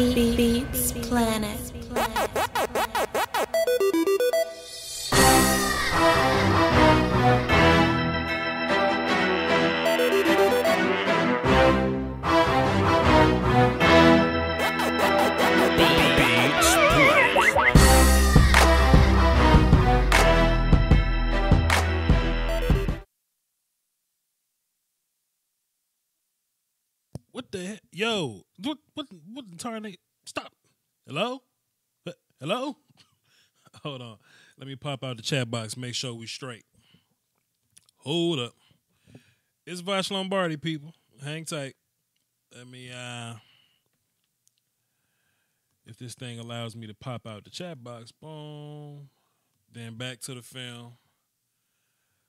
Beats Planet. What the heck? Yo, what the tarnate? Stop. Hello? Hello? Hold on. Let me pop out the chat box, make sure we straight. Hold up. It's Vosh Lombardi, people. Hang tight. Let me, if this thing allows me to pop out the chat box, boom. Then back to the film.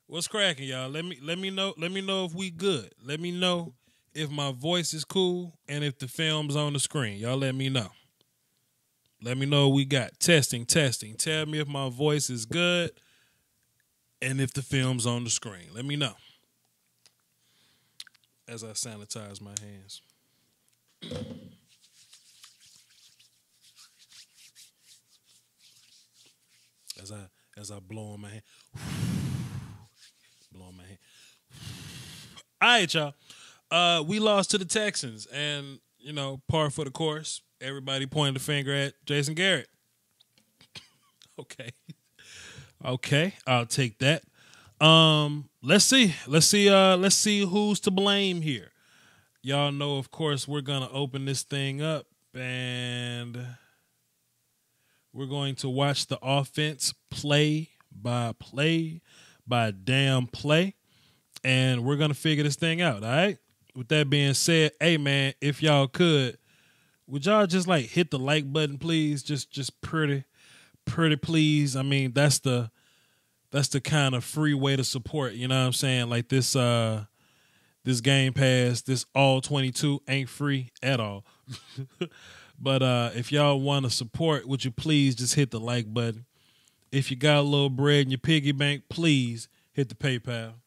What's cracking, y'all? Let me know if we good. Let me know if my voice is cool and if the film's on the screen. Y'all let me know. Let me know what we got. Testing. Tell me if my voice is good and if the film's on the screen. Let me know. As I sanitize my hands. As I blow on my hand. Blow on my hand. All right, y'all. We lost to the Texans, and, par for the course. Everybody pointed the finger at Jason Garrett. Okay, I'll take that. Let's see who's to blame here. Y'all know, of course, we're gonna open this thing up, and we're going to watch the offense play by damn play, and we're gonna figure this thing out. All right. With that being said, hey man, if y'all would y'all just hit the like button, please? Just pretty please. I mean, that's the kind of free way to support, you know what I'm saying? Like this Game Pass, this all 22 ain't free at all. But if y'all want to support, would you please just hit the like button? If you got a little bread in your piggy bank, please hit the PayPal.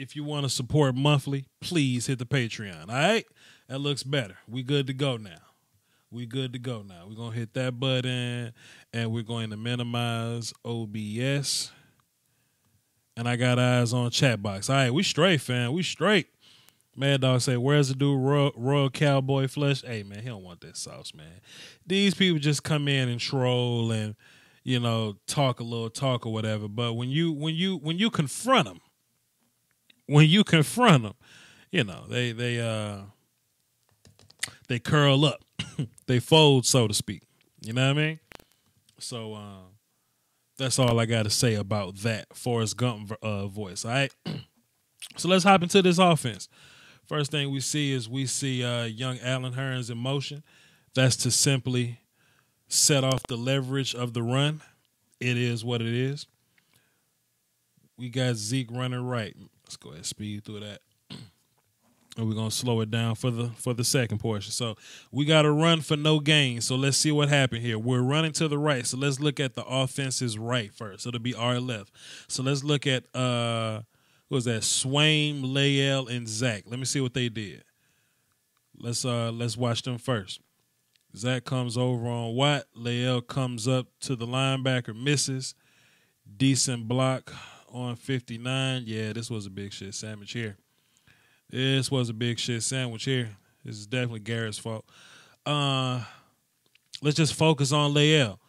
If you want to support monthly, please hit the Patreon. All right? That looks better. We good to go now. We're going to hit that button, and we're going to minimize OBS. And I got eyes on chat box. All right, we straight, fam. We straight. Mad Dog say, where's the dude, Royal Cowboy Flesh? Hey, man, he don't want that sauce, man. These people just come in and troll and, talk a little talk or whatever. But when you confront them, they curl up. They fold, so to speak. You know what I mean? So that's all I got to say about that Forrest Gump voice. All right? So let's hop into this offense. First thing we see young Allen Hurns in motion. That's to simply set off the leverage of the run. It is what it is. We got Zeke running right. Let's go ahead and speed through that. And we're going to slow it down for the second portion. So we got to run for no gain. So let's see what happened here. We're running to the right. So let's look at the offense's right first. So it'll be our left. So let's look at, what was that? Swain, Lael, and Zach. Let me see what they did. Let's watch them first. Zach comes over on Watt. Lael comes up to the linebacker, misses. Decent block on 59. Yeah, this was a big shit sandwich here. This is definitely Garrett's fault. Let's just focus on Lael.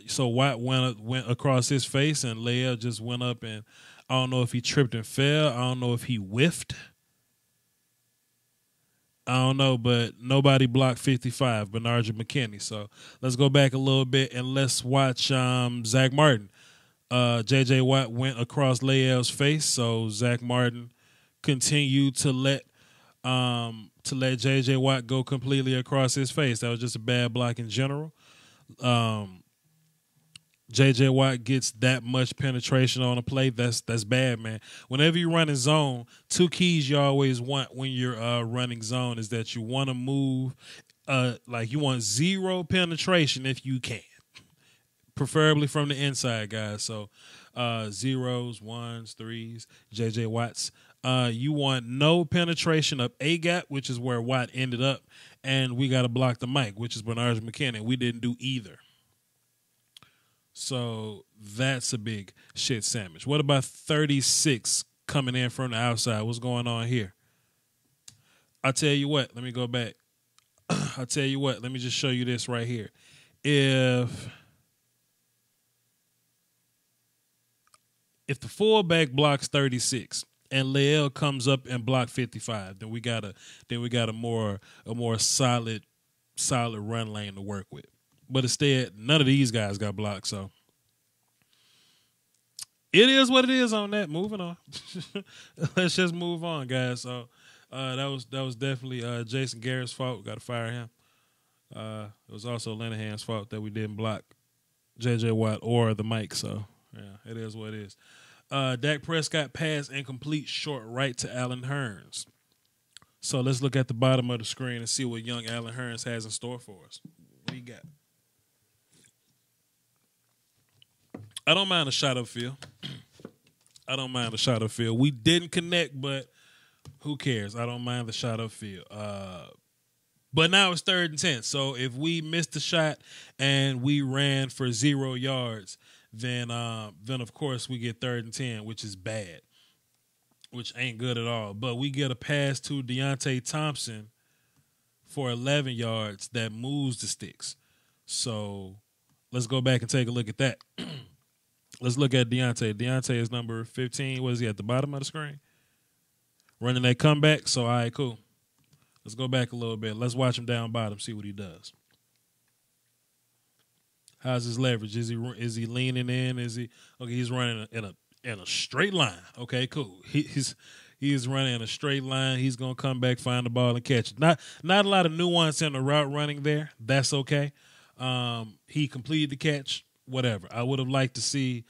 So Watt went across his face, and Lael just went up, and I don't know if he tripped and fell. I don't know if he whiffed. I don't know, but nobody blocked 55, Bernard McKinney. So let's go back a little bit and let's watch Zach Martin. J.J. Watt went across Lael's face, so Zach Martin continued to let J.J. Watt go completely across his face. That was just a bad block in general. J.J. Watt gets that much penetration on a play. That's bad, man. Whenever you run in zone, two keys you always want when you're running zone is that you want to move, you want zero penetration if you can. Preferably from the inside, guys. So zeros, ones, threes. J.J. Watt's You want no penetration of A gap, which is where Watt ended up, and we got to block the mic, which is Bernard McKinnon. We didn't do either. So that's a big shit sandwich. What about 36 coming in from the outside? What's going on here? I'll tell you what. Let me go back. I'll tell you what. Let me just show you this right here. If the fullback blocks 36 and Leal comes up and block 55, then we got a more solid run lane to work with. But instead, none of these guys got blocked, so it is what it is on that. Moving on. Let's just move on, guys. So that was definitely Jason Garrett's fault. Got to fire him. It was also Linehan's fault that we didn't block J.J. Watt or the mic. So yeah, it is what it is. Dak Prescott pass incomplete short right to Allen Hurns. So let's look at the bottom of the screen and see what young Allen Hurns has in store for us. What do you got? I don't mind a shot upfield. We didn't connect, but who cares? I don't mind the shot upfield. But now it's 3rd and 10. So if we missed the shot and we ran for 0 yards, then of course we get 3rd and 10, which is bad, which ain't good at all. But we get a pass to Deontay Thompson for 11 yards that moves the sticks. So let's go back and take a look at that. Let's look at Deontay. Deontay is number 15. What is he at the bottom of the screen? Running that comeback. So, all right, cool. Let's go back a little bit. Let's watch him down bottom, see what he does. How's his leverage? Is he leaning in? Is he okay? He's running in a straight line. Okay, cool. He's running in a straight line. He's gonna come back, find the ball, and catch it. Not a lot of nuance in the route running there. That's okay. He completed the catch. Whatever. I would have liked to see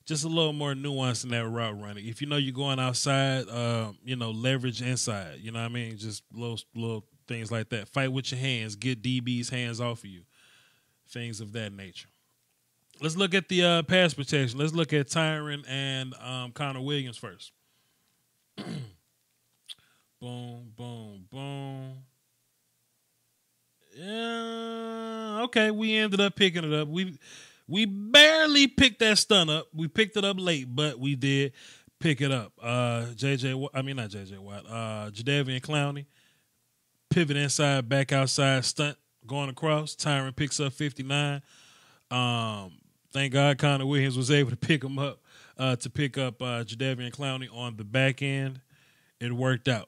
just a little more nuance in that route running. If you know you're going outside, leverage inside. You know what I mean? Just little things like that. Fight with your hands. Get DB's hands off of you. Things of that nature. Let's look at the pass protection. Let's look at Tyron and Connor Williams first. Boom, boom, boom. Yeah, okay, we ended up picking it up. We barely picked that stun up. We picked it up late, but we did pick it up. Not J.J. Watt. Jadeveon Clowney, pivot inside, back outside, stunt going across. Tyron picks up 59. Thank God Connor Williams was able to pick him up to pick up Jadeveon Clowney on the back end. It worked out.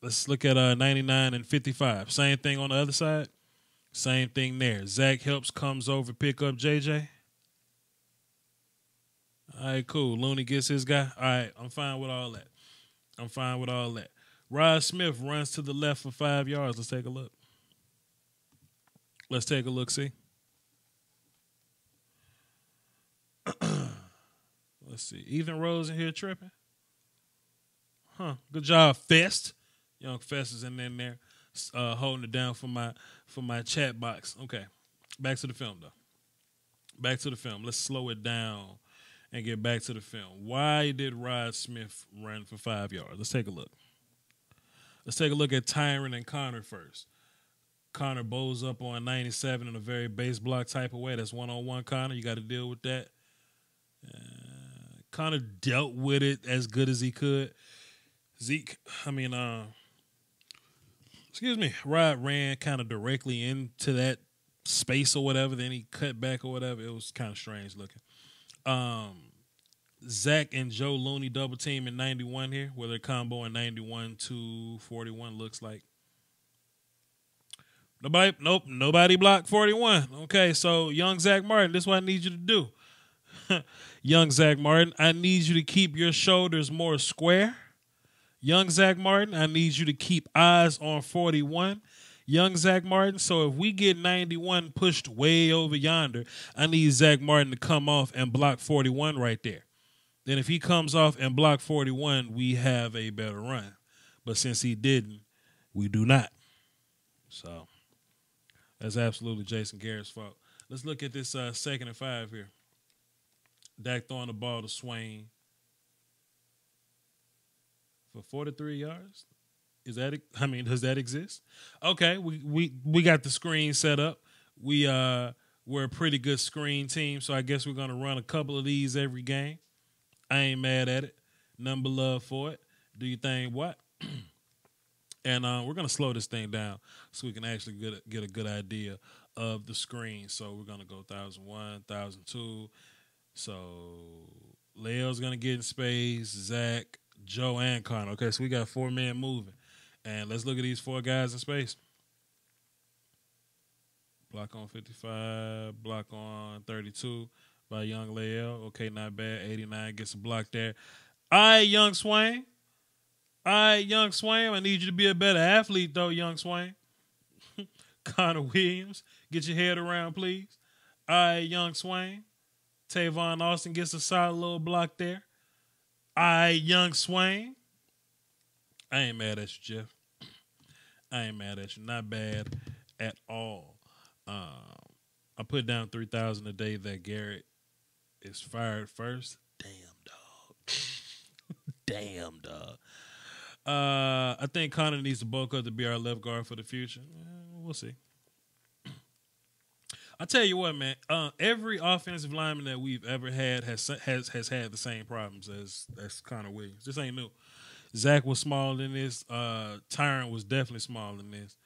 Let's look at 99 and 55. Same thing on the other side. Same thing there. Zach Helps comes over, pick up JJ. All right, cool. Looney gets his guy. All right, I'm fine with all that. Rod Smith runs to the left for 5 yards. Let's take a look. See. Let's see. Ethan Rose in here tripping. Good job, Fest. Young Fest is in there, holding it down for my chat box. Okay, back to the film though. Let's slow it down and get back to the film. Why did Rod Smith run for 5 yards? Let's take a look. Let's take a look at Tyron and Connor first. Connor bows up on 97 in a very base block type of way. That's one-on-one Connor. You got to deal with that. Connor dealt with it as good as he could. Rod ran kind of directly into that space or whatever. Then he cut back or whatever. It was kind of strange looking. Zach and Joe Looney double team in 91 here, where they're comboing 91 to 41 looks like. Nobody blocked 41. Okay, so young Zach Martin, this is what I need you to do. Young Zach Martin, I need you to keep your shoulders more square. Young Zach Martin, I need you to keep eyes on 41. Young Zach Martin, so if we get 91 pushed way over yonder, I need Zach Martin to come off and block 41 right there. Then if he comes off and block 41, we have a better run. But since he didn't, we do not. So that's absolutely Jason Garrett's fault. Let's look at this 2nd and 5 here. Dak throwing the ball to Swain for 43 yards. Is that? I mean, does that exist? Okay, we got the screen set up. We're a pretty good screen team, so I guess we're gonna run a couple of these every game. I ain't mad at it. Number love for it. Do you think what? And we're going to slow this thing down so we can actually get a good idea of the screen. So we're going to go 1,001, 1,002. So Leo's going to get in space, Zach, Joe, and Connor. Okay, so we got 4 men moving. And let's look at these 4 guys in space. Block on 55, block on 32 by young Leo. Okay, not bad. 89 gets a block there. All right, young Swain. All right, young Swain. I need you to be a better athlete, though, young Swain. Connor Williams, get your head around, please. All right, young Swain. Tavon Austin gets a solid little block there. All right, young Swain. I ain't mad at you, Jeff. I ain't mad at you. Not bad at all. I put down 3,000 a day that Garrett is fired first. Damn, dog. Damn, dog. I think Connor needs to bulk up to be our left guard for the future. We'll see. I tell you what, man. Every offensive lineman that we've ever had has had the same problems as Connor Williams. This ain't new. Zach was smaller than this. Tyron was definitely smaller than this.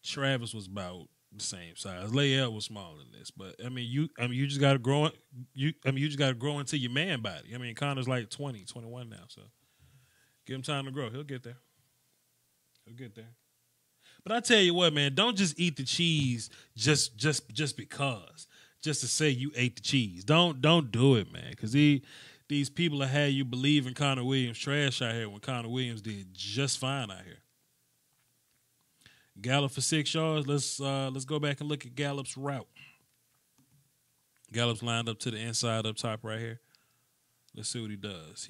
Travis was about the same size. Leia was smaller than this. But you just gotta grow. You just gotta grow into your man body. I mean, Connor's like 20, 21 now, so give him time to grow. He'll get there. He'll get there. But I tell you what, man, don't just eat the cheese just because. Just to say you ate the cheese. Don't do it, man. Because these people that had you believe in Connor Williams trash out here when Connor Williams did just fine out here. Gallup for 6 yards. Let's go back and look at Gallup's route. Gallup's lined up to the inside up top right here. Let's see what he does.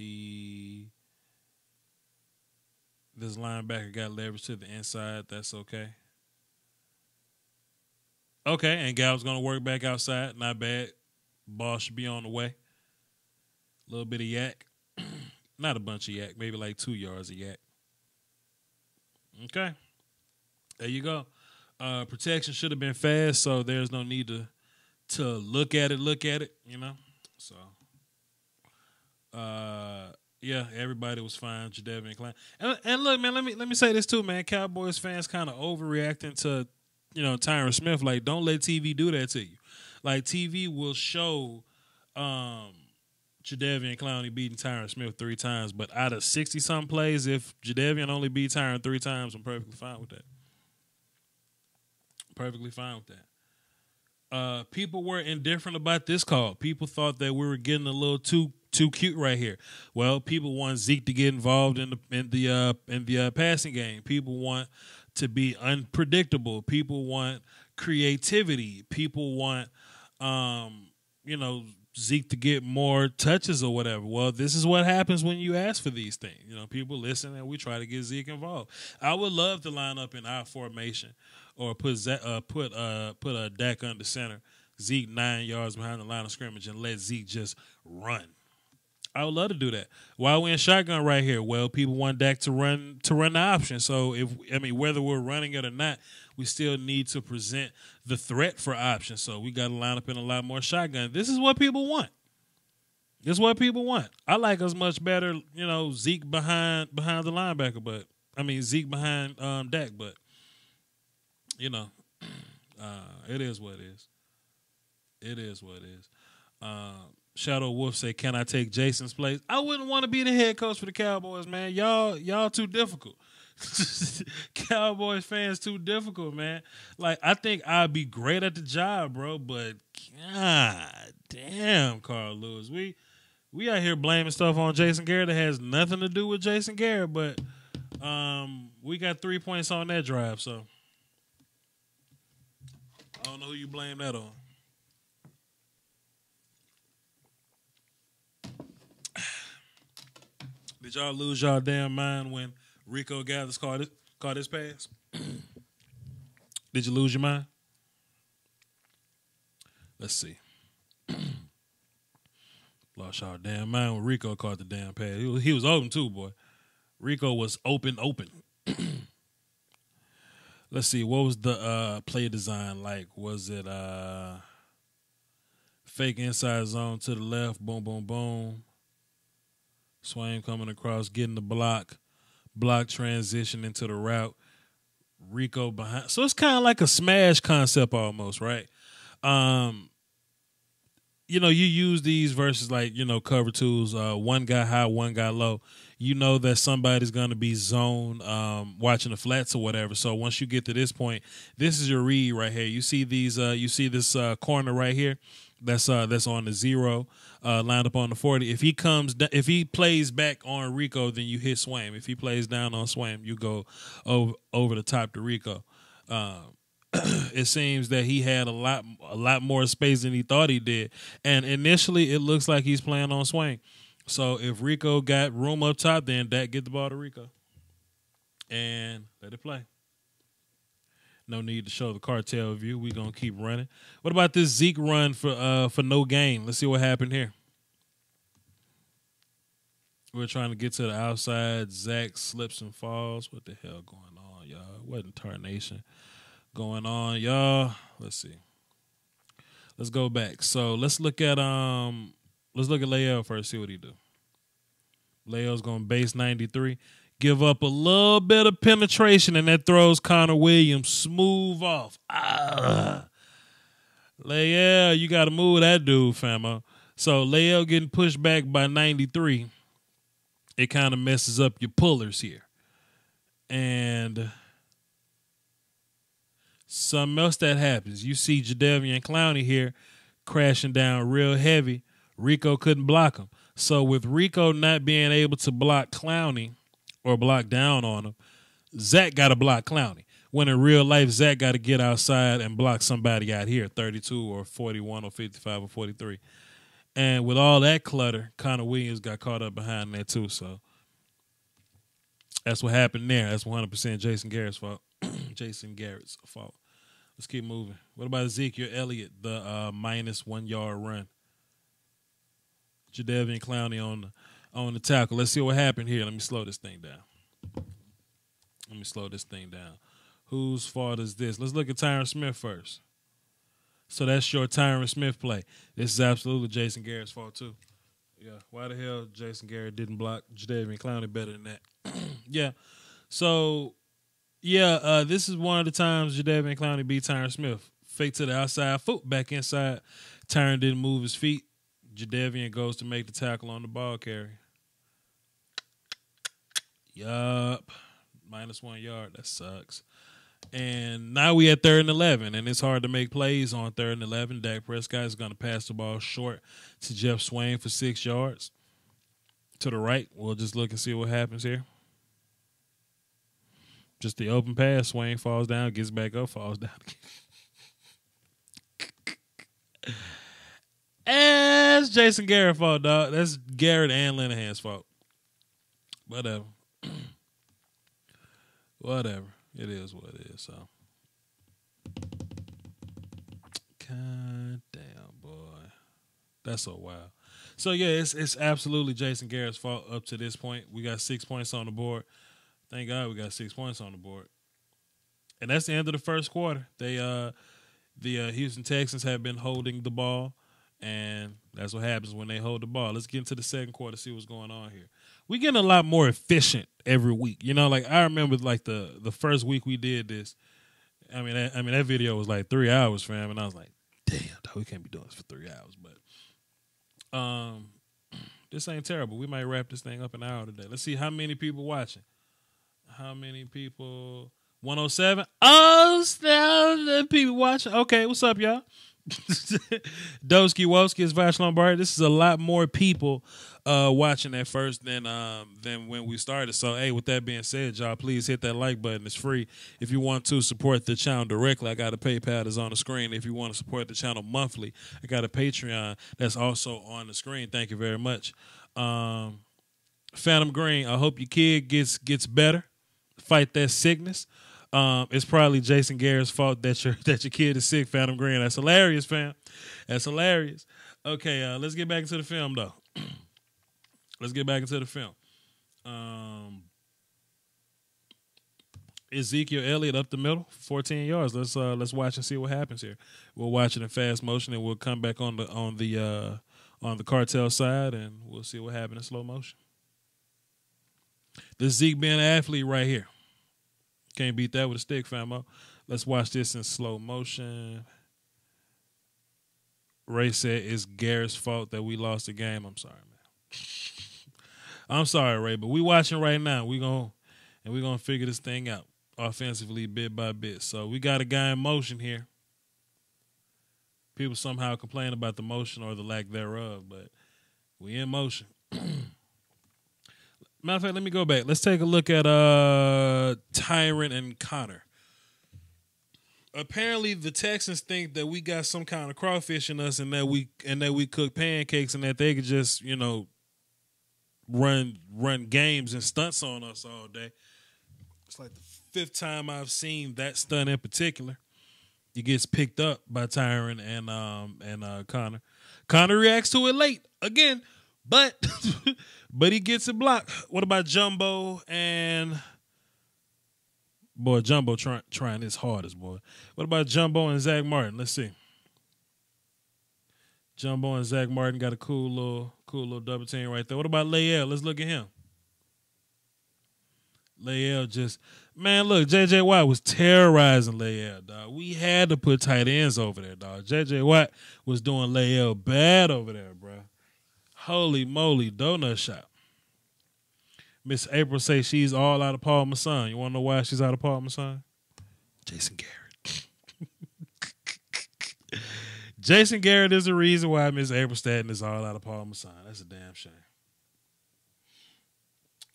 This linebacker got leverage to the inside. That's okay. Okay, and Gallup's going to work back outside. Not bad. Ball should be on the way. A little bit of yak. Not a bunch of yak. Maybe like 2 yards of yak. Okay. There you go. Protection should have been fast, so there's no need to look at it, you know. So, yeah, everybody was fine. Jadeveon Clowney. And look, man, let me say this too, man. Cowboys fans kind of overreacting to, Tyron Smith. Like, don't let TV do that to you. Like, TV will show Jadeveon Clowney beating Tyron Smith 3 times, but out of 60-something plays, if Jadeveon only beat Tyron 3 times, I'm perfectly fine with that. Perfectly fine with that. People were indifferent about this call. People thought that we were getting a little too cute right here. Well, people want Zeke to get involved in the passing game. People want to be unpredictable. People want creativity. People want Zeke to get more touches or whatever. Well, this is what happens when you ask for these things. People listen and we try to get Zeke involved. I would love to line up in our formation or put a Dak under center, Zeke 9 yards behind the line of scrimmage, and let Zeke just run. I would love to do that. Why are we in shotgun right here? Well, people want Dak to run the option. So whether we're running it or not, we still need to present the threat for option. So we got to line up in a lot more shotgun. This is what people want. This is what people want. I like us much better, Zeke behind the linebacker, but Zeke behind Dak, but it is what it is. It is what it is. Shadow Wolf say, "Can I take Jason's place?" I wouldn't want to be the head coach for the Cowboys, man. Y'all too difficult. Cowboys fans too difficult, man. Like, I think I'd be great at the job, bro, but god damn, Carl Lewis. We out here blaming stuff on Jason Garrett that has nothing to do with Jason Garrett, but we got 3 points on that drive, so I don't know who you blame that on. Did y'all lose y'all damn mind when Rico Gathers caught his pass? Did you lose your mind? Let's see. Lost y'all damn mind when Rico caught the damn pass. He was open too, boy. Rico was open. Let's see, what was the play design like? Was it fake inside zone to the left, boom, boom, boom. Swain coming across, getting the block transition into the route. Rico behind. So it's kind of like a smash concept almost, right? You use these versus like, cover twos, one guy high, one guy low. You know that somebody's going to be zone watching the flats or whatever. So once you get to this point, this is your read right here. You see this corner right here that's on the 0, lined up on the 40. If he plays back on Rico, then you hit Swaim. If he plays down on Swaim, you go over the top to Rico. It seems that he had a lot more space than he thought he did. And initially, it looks like he's playing on swing. So if Rico got room up top, then Dak get the ball to Rico. And let it play. No need to show the cartel view. We're going to keep running. What about this Zeke run for no gain? Let's see what happened here. We're trying to get to the outside. Zach slips and falls. What the hell going on, y'all? What in tarnation going on, y'all? Let's see. Let's go back. So let's look at Leal first. See what he do. Leal's gonna base 93, give up a little bit of penetration, and that throws Connor Williams smooth off. Leal, you got to move that dude, famo. So Leal getting pushed back by 93. It kind of messes up your pullers here, and something else that happens. You see Jadeveon Clowney here crashing down real heavy. Rico couldn't block him. So with Rico not being able to block Clowney or block down on him, Zach got to block Clowney. When in real life, Zach got to get outside and block somebody out here, 32 or 41 or 55 or 43. And with all that clutter, Connor Williams got caught up behind that too. So that's what happened there. That's 100% Jason Garrett's fault. Jason Garrett's fault. Let's keep moving. What about Ezekiel Elliott, the minus 1 yard run? Jadeveon Clowney on the tackle. Let's see what happened here. Let me slow this thing down. Whose fault is this? Let's look at Tyron Smith first. So that's your Tyron Smith play. This is absolutely Jason Garrett's fault too. Yeah. Why the hell Jason Garrett didn't block Jadeveon Clowney better than that? Yeah. So, yeah, this is one of the times Jadeveon Clowney beat Tyron Smith. Fake to the outside, foot back inside. Tyron didn't move his feet. Jadeveon goes to make the tackle on the ball carrier. Yup. Minus 1 yard. That sucks. And now we at 3rd and 11, and it's hard to make plays on 3rd and 11. Dak Prescott is going to pass the ball short to Jeff Swain for 6 yards. To the right, we'll just look and see what happens here. Just the open pass. Swain falls down, gets back up, falls down again. That's Jason Garrett's fault, dog. That's Garrett and Linehan's fault. Whatever. Whatever. It is what it is, so. God damn, boy. That's so wild. So, yeah, it's absolutely Jason Garrett's fault up to this point. We got 6 points on the board. Thank God we got 6 points on the board. And that's the end of the first quarter. The Houston Texans have been holding the ball, and that's what happens when they hold the ball. Let's get into the second quarter, see what's going on here. We're getting a lot more efficient every week. Like I remember like the first week we did this. I mean that video was like 3 hours, fam, and I was like, damn, dog, we can't be doing this for 3 hours. But this ain't terrible. We might wrap this thing up an hour today. Let's see how many people watching. How many people? 107. Oh, snap, people watching. Okay, what's up, y'all? Doski Woski is Vash Lombard. This is a lot more people watching at first than when we started. So, hey, with that being said, y'all, please hit that like button. It's free. If you want to support the channel directly, I got a PayPal that's on the screen. If you want to support the channel monthly, I got a Patreon that's also on the screen. Thank you very much. Phantom Green, I hope your kid gets better. Fight that sickness. It's probably Jason Garrett's fault that your kid is sick, Phantom Green. That's hilarious, fam. That's hilarious. Okay, let's get back into the film, though. Let's get back into the film. Ezekiel Elliott up the middle, 14 yards. Let's watch and see what happens here. We'll watch it in fast motion, and we'll come back on the cartel side, and we'll see what happens in slow motion. This Zeke being an athlete right here. Can't beat that with a stick, famo. Let's watch this in slow motion. Ray said it's Garrett's fault that we lost the game. I'm sorry, man. I'm sorry, Ray, but we watching right now. We're gonna figure this thing out offensively bit by bit. So we got a guy in motion here. People somehow complain about the motion or the lack thereof, but we in motion. Matter of fact, let me go back. Let's take a look at Tyron and Connor. Apparently, the Texans think that we got some kind of crawfish in us, and that we cook pancakes, and that they could just run games and stunts on us all day. It's like the fifth time I've seen that stunt in particular. He gets picked up by Tyron and Connor. Connor reacts to it late again, but but he gets it blocked. What about Jumbo and boy? Jumbo trying his hardest, boy. What about Jumbo and Zach Martin? Let's see. Jumbo and Zach Martin got a cool little double team right there. What about Layel? Let's look at him. Layel just, man, look, J.J. Watt was terrorizing Layel, dog. We had to put tight ends over there, dog. J.J. Watt was doing Layel bad over there, bro. Holy moly, donut shop. Miss April say she's all out of Paul Masson. You want to know why she's out of Paul Masson? Jason Garrett. Jason Garrett is the reason why Miss April Staten is all out of Paul Masson. That's a damn shame.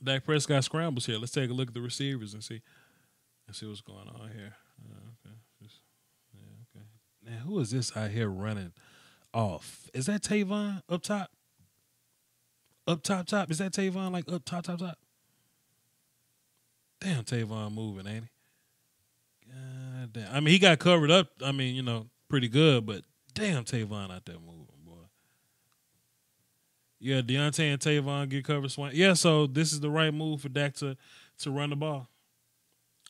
Dak Prescott scrambles here. Let's take a look at the receivers and see what's going on here. Okay. Now, who is this out here running off? Is that Tavon up top? Up top? Is that Tavon like up top? Damn, Tavon moving, ain't he? God damn. I mean, he got covered up, pretty good, but damn, Tavon out there moving, boy. Yeah, Deontay and Tavon get covered. Yeah, so this is the right move for Dak to run the ball.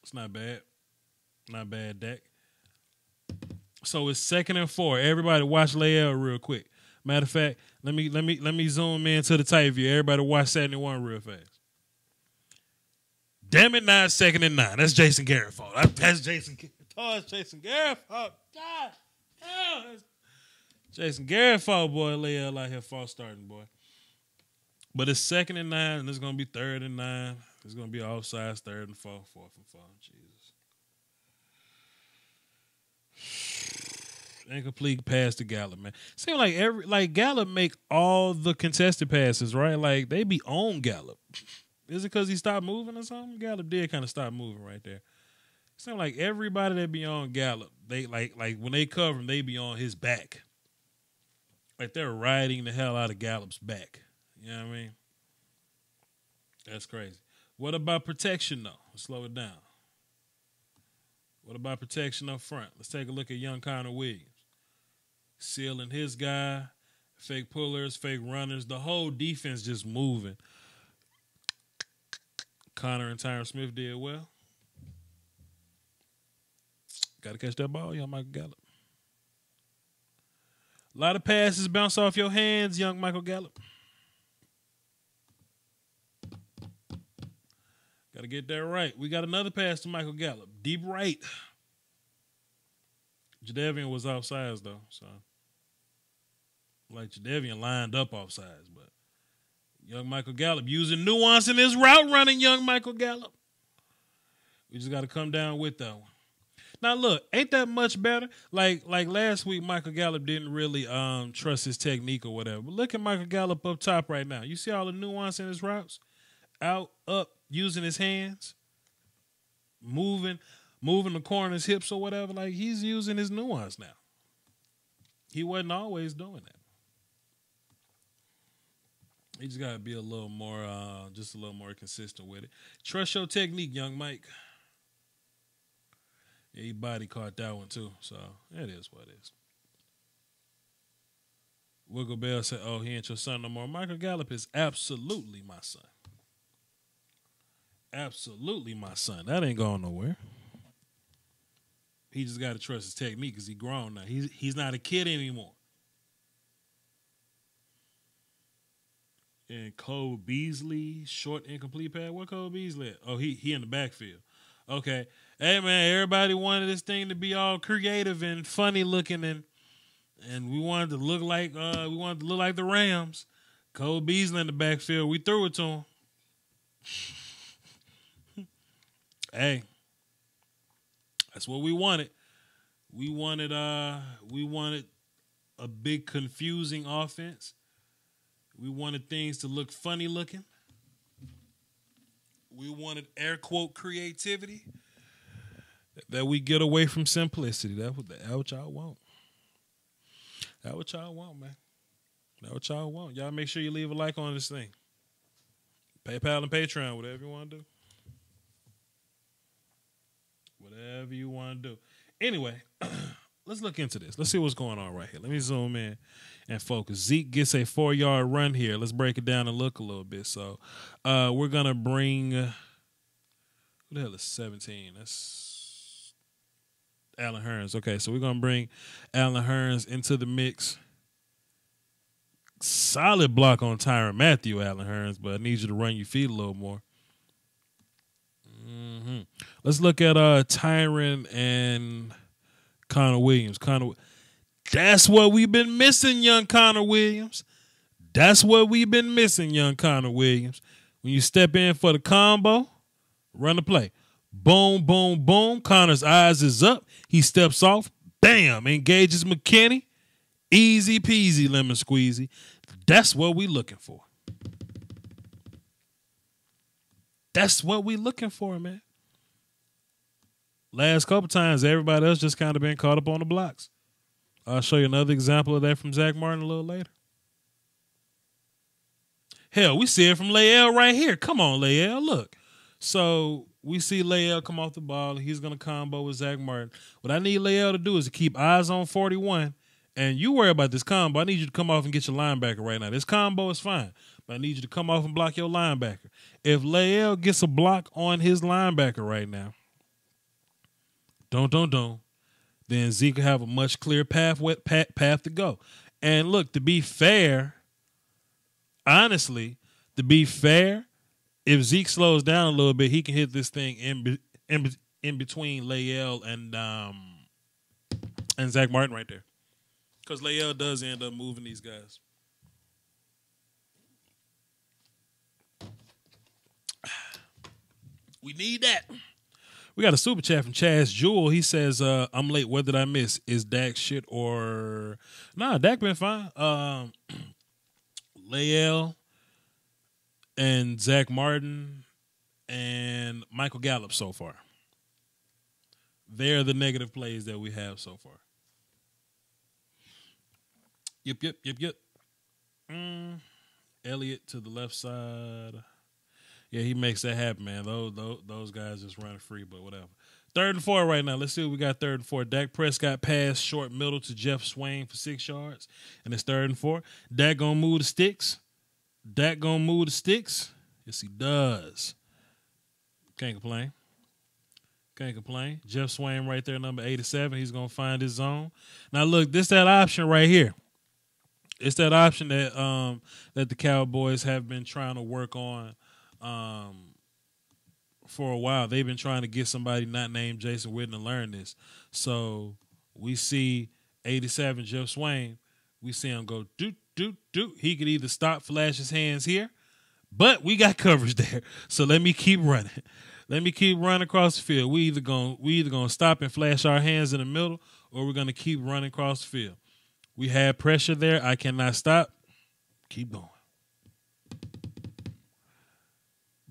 It's not bad. Not bad, Dak. So it's 2nd and 4. Everybody watch Layel real quick. Matter of fact, let me zoom in to the tight view. Everybody watch 71 real fast. Damn it, now it's 2nd and 9. That's Jason Garrett's fault. That's Jason Garrett. Oh, it's Jason Garrett's fault. God. Oh, Jason Garrett's fault, boy. Layel out here false starting, boy. But it's 2nd and 9, and it's going to be 3rd and 9. It's going to be offsides, 3rd and 4, 4th and 4. Jesus. Incomplete pass to Gallup, man. Seems like Gallup make all the contested passes, right? Like, they be on Gallup. Is it because he stopped moving or something? Gallup did kind of stop moving right there. Seems like everybody that be on Gallup, they like when they cover him, they be on his back. Like they're riding the hell out of Gallup's back. You know what I mean? That's crazy. What about protection, though? Let's slow it down. What about protection up front? Let's take a look at young Connor Williams. Sealing his guy, fake pullers, fake runners, the whole defense just moving. Connor and Tyron Smith did well. Got to catch that ball, young Michael Gallup. A lot of passes bounce off your hands, young Michael Gallup. Got to get that right. We got another pass to Michael Gallup. Deep right. Jadeveon was offsides, though. So, like Jadeveon lined up offsides, but young Michael Gallup using nuance in his route running, young Michael Gallup. We just got to come down with that one. Now, look, ain't that much better? Like last week, Michael Gallup didn't really trust his technique or whatever. But look at Michael Gallup up top right now. You see all the nuance in his routes? Out, up, using his hands, moving the corners, hips or whatever. Like, he's using his nuance now. He wasn't always doing that. He just got to be a little more consistent with it. Trust your technique, young Mike. Yeah, he body caught that one too, so it is what it is. Wiggle Bell said, "Oh, he ain't your son no more." Michael Gallup is absolutely my son. Absolutely, my son. That ain't going nowhere. He just got to trust his technique because he's grown now. He's not a kid anymore. And Cole Beasley, short incomplete pass. What Cole Beasley at? Oh, he in the backfield. Okay. Hey man, everybody wanted this thing to be all creative and funny looking and we wanted to look like the Rams. Cole Beasley in the backfield. We threw it to him. Hey. That's what we wanted. We wanted a big confusing offense. We wanted things to look funny looking. We wanted air quote creativity. That we get away from simplicity. That's what y'all want. That's what y'all want, man. That's what y'all want. Y'all make sure you leave a like on this thing. PayPal and Patreon, whatever you want to do. Whatever you want to do. Anyway, let's look into this. Let's see what's going on right here. Let me zoom in and focus. Zeke gets a 4-yard run here. Let's break it down and look a little bit. So we're going to bring, who the hell is 17? That's Allen Hurns. Okay, so we're going to bring Allen Hurns into the mix. Solid block on Tyrann Mathieu, Allen Hurns, but I need you to run your feet a little more. Mm-hmm. Let's look at Tyrann and Connor Williams. That's what we've been missing, young Connor Williams. That's what we've been missing, young Connor Williams. When you step in for the combo, run the play. Boom, boom, boom. Connor's eyes is up. He steps off. Bam. Engages McKinney. Easy peasy, lemon squeezy. That's what we looking for. That's what we looking for, man. Last couple times, everybody else just kind of been caught up on the blocks. I'll show you another example of that from Zach Martin a little later. Hell, we see it from Lael right here. Come on, Lael, look. So we see Lael come off the ball. He's going to combo with Zach Martin. What I need Lael to do is to keep eyes on 41. And you worry about this combo. I need you to come off and get your linebacker right now. This combo is fine, but I need you to come off and block your linebacker. If Lael gets a block on his linebacker right now, then Zeke will have a much clearer path to go. And look, to be fair, honestly, if Zeke slows down a little bit, he can hit this thing in between Lael and Zach Martin right there. Because Lael does end up moving these guys. We need that. We got a super chat from Chaz Jewell. He says, I'm late. What did I miss? Is Dak shit or... Nah, Dak been fine. Lael and Zach Martin and Michael Gallup so far. They're the negative plays that we have so far. Yep. Elliott to the left side. Yeah, he makes that happen, man. Those guys just run free, but whatever. 3rd and 4 right now. Let's see what we got 3rd and 4. Dak Prescott pass short middle to Jeff Swain for 6 yards. And it's 3rd and 4. Dak gonna move the sticks. Yes, he does. Can't complain. Jeff Swain right there, number 87. He's gonna find his zone. Now look, this that option right here. It's that option that that the Cowboys have been trying to work on for a while. They've been trying to get somebody not named Jason Witten to learn this. So we see 87 Jeff Swain. We see him go doot. He could either stop, flash his hands here, but we got coverage there. So let me keep running. Let me keep running across the field. We either gonna stop and flash our hands in the middle, or we're gonna keep running across the field. We had pressure there. I cannot stop. Keep going.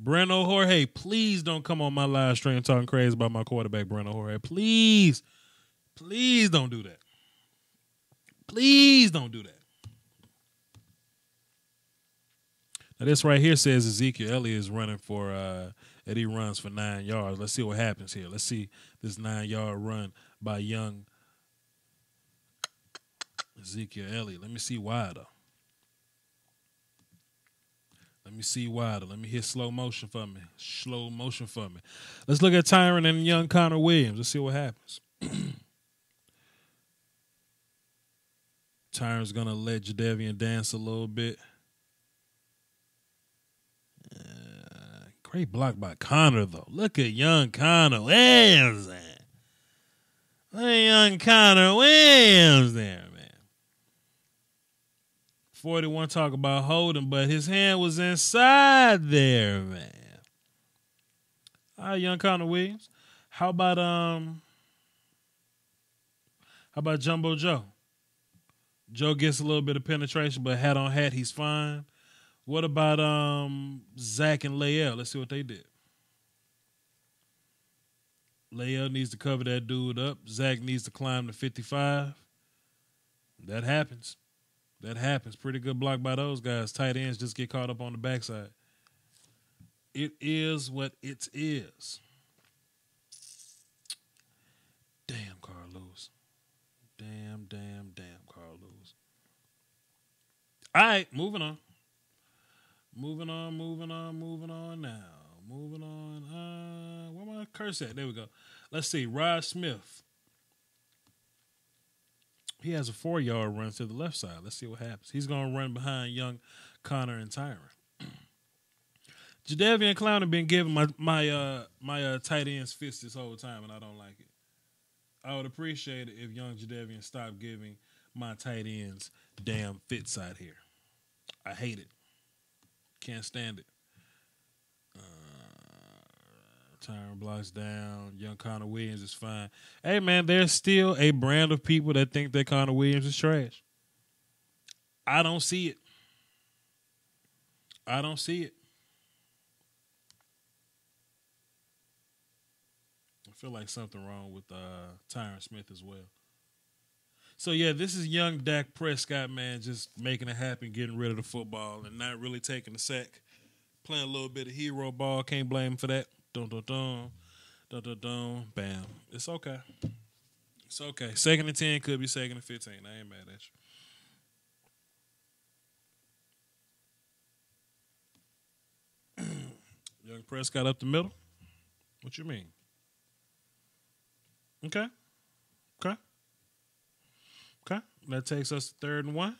Breno Jorge, please don't come on my live stream talking crazy about my quarterback, Breno Jorge. Please don't do that. Please don't do that. Now this right here says Ezekiel Elliott is running for that he runs for 9 yards. Let's see what happens here. Let's see this 9-yard run by young Ezekiel Elliott. Let me see why, though. Let me see Wilder. Let me hit slow motion for me. Slow motion for me. Let's look at Tyron and young Connor Williams. Let's see what happens. Tyron's going to let Jadeveon dance a little bit. Great block by Connor, though. Look at young Connor Williams there. Look at young Connor Williams there, man. 41 talk about holding, but his hand was inside there, man. All right, young Connor Williams. How about Jumbo Joe? Joe gets a little bit of penetration, but hat on hat, he's fine. What about Zach and Lael? Let's see what they did. Lael needs to cover that dude up. Zach needs to climb to 55. That happens. That happens. Pretty good block by those guys. Tight ends just get caught up on the backside. It is what it is. Damn, Carlos. Damn, Carlos. All right, moving on. Moving on now. Moving on. Where my curse at? There we go. Let's see. Rod Smith. He has a 4-yard run to the left side. Let's see what happens. He's going to run behind young Connor and Tyron. Jadeveon Clowney have been giving my tight ends fits this whole time, and I don't like it. I would appreciate it if young Jadeveon stopped giving my tight ends damn fits out here. I hate it. Can't stand it. Tyron blocks down. Young Connor Williams is fine. Hey, man, there's still a brand of people that think that Connor Williams is trash. I don't see it. I feel like something wrong with Tyron Smith as well. So, yeah, this is young Dak Prescott, man, just making it happen, getting rid of the football and not really taking the sack. Playing a little bit of hero ball. Can't blame him for that. Dun, dun, dun. Dun, dun, dun. Bam. It's okay. It's okay. 2nd and 10 could be 2nd and 15. I ain't mad at you. Young Prescott up the middle. What you mean? Okay. That takes us to 3rd and 1.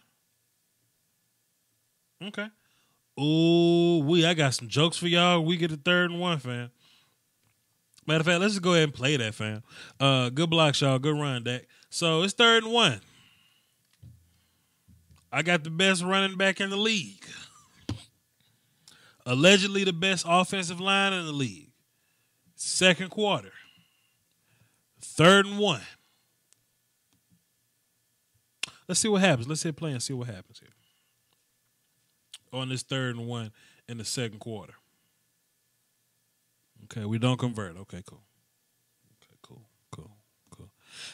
Okay. Ooh, I got some jokes for y'all. We get to 3rd and 1, fam. Matter of fact, let's just go ahead and play that, fam. Good blocks, y'all. Good run, Dak. So it's 3rd and 1. I got the best running back in the league. Allegedly the best offensive line in the league. 2nd quarter. 3rd and 1. Let's see what happens. Let's hit play and see what happens here. On this 3rd and 1 in the 2nd quarter. Okay, we don't convert. Okay, cool. Okay, cool.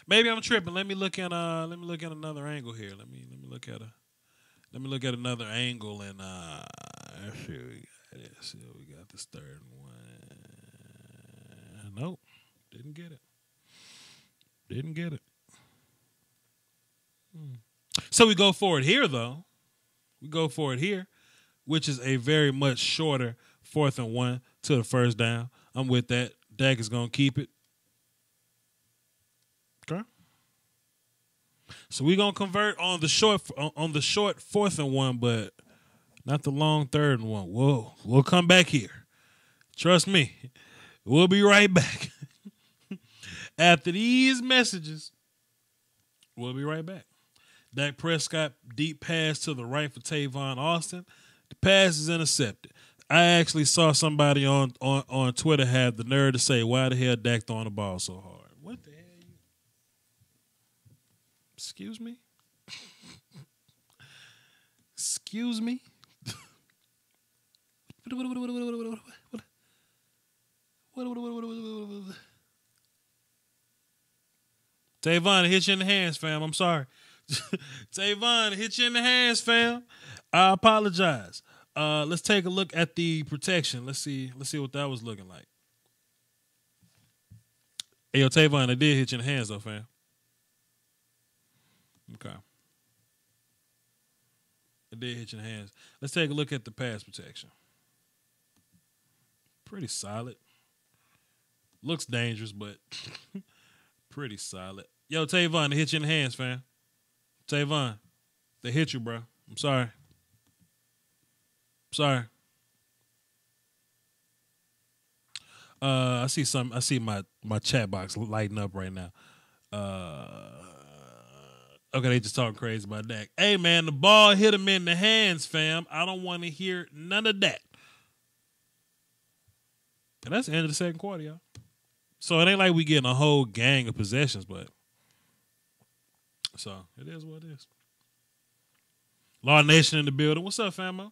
Maybe I'm tripping. Let me look at another angle here. Let me look at another angle and let's see what we got this 3rd and 1. Nope. Didn't get it. So we go for it here, though. Which is a very much shorter 4th and 1 to the 1st down. I'm with that. Dak is going to keep it. Okay. So we're going to convert on the short 4th and 1, but not the long 3rd and 1. Whoa. We'll come back here. Trust me. We'll be right back. After these messages, we'll be right back. Dak Prescott, deep pass to the right for Tavon Austin. The pass is intercepted. I actually saw somebody on Twitter have the nerve to say, why the hell Dak throwing the ball so hard? What the hell? Excuse me? Excuse me? Tavon, hit you in the hands, fam. I'm sorry. Tavon, hit you in the hands, fam. I apologize. Let's take a look at the protection. Let's see what that was looking like. Hey, yo, Tavon, I did hit you in the hands, though, fam. Okay. I did hit you in the hands. Let's take a look at the pass protection. Pretty solid. Looks dangerous, but pretty solid. Yo, Tavon, they hit you in the hands, fam. Tavon, they hit you, bro. I'm sorry. Sorry. I see my chat box lighting up right now. Okay, they just talking crazy about Dak. Hey man, the ball hit him in the hands, fam. I don't want to hear none of that. And that's the end of the second quarter, y'all. So it ain't like we getting a whole gang of possessions, but so it is what it is. Law Nation in the building. What's up, famo?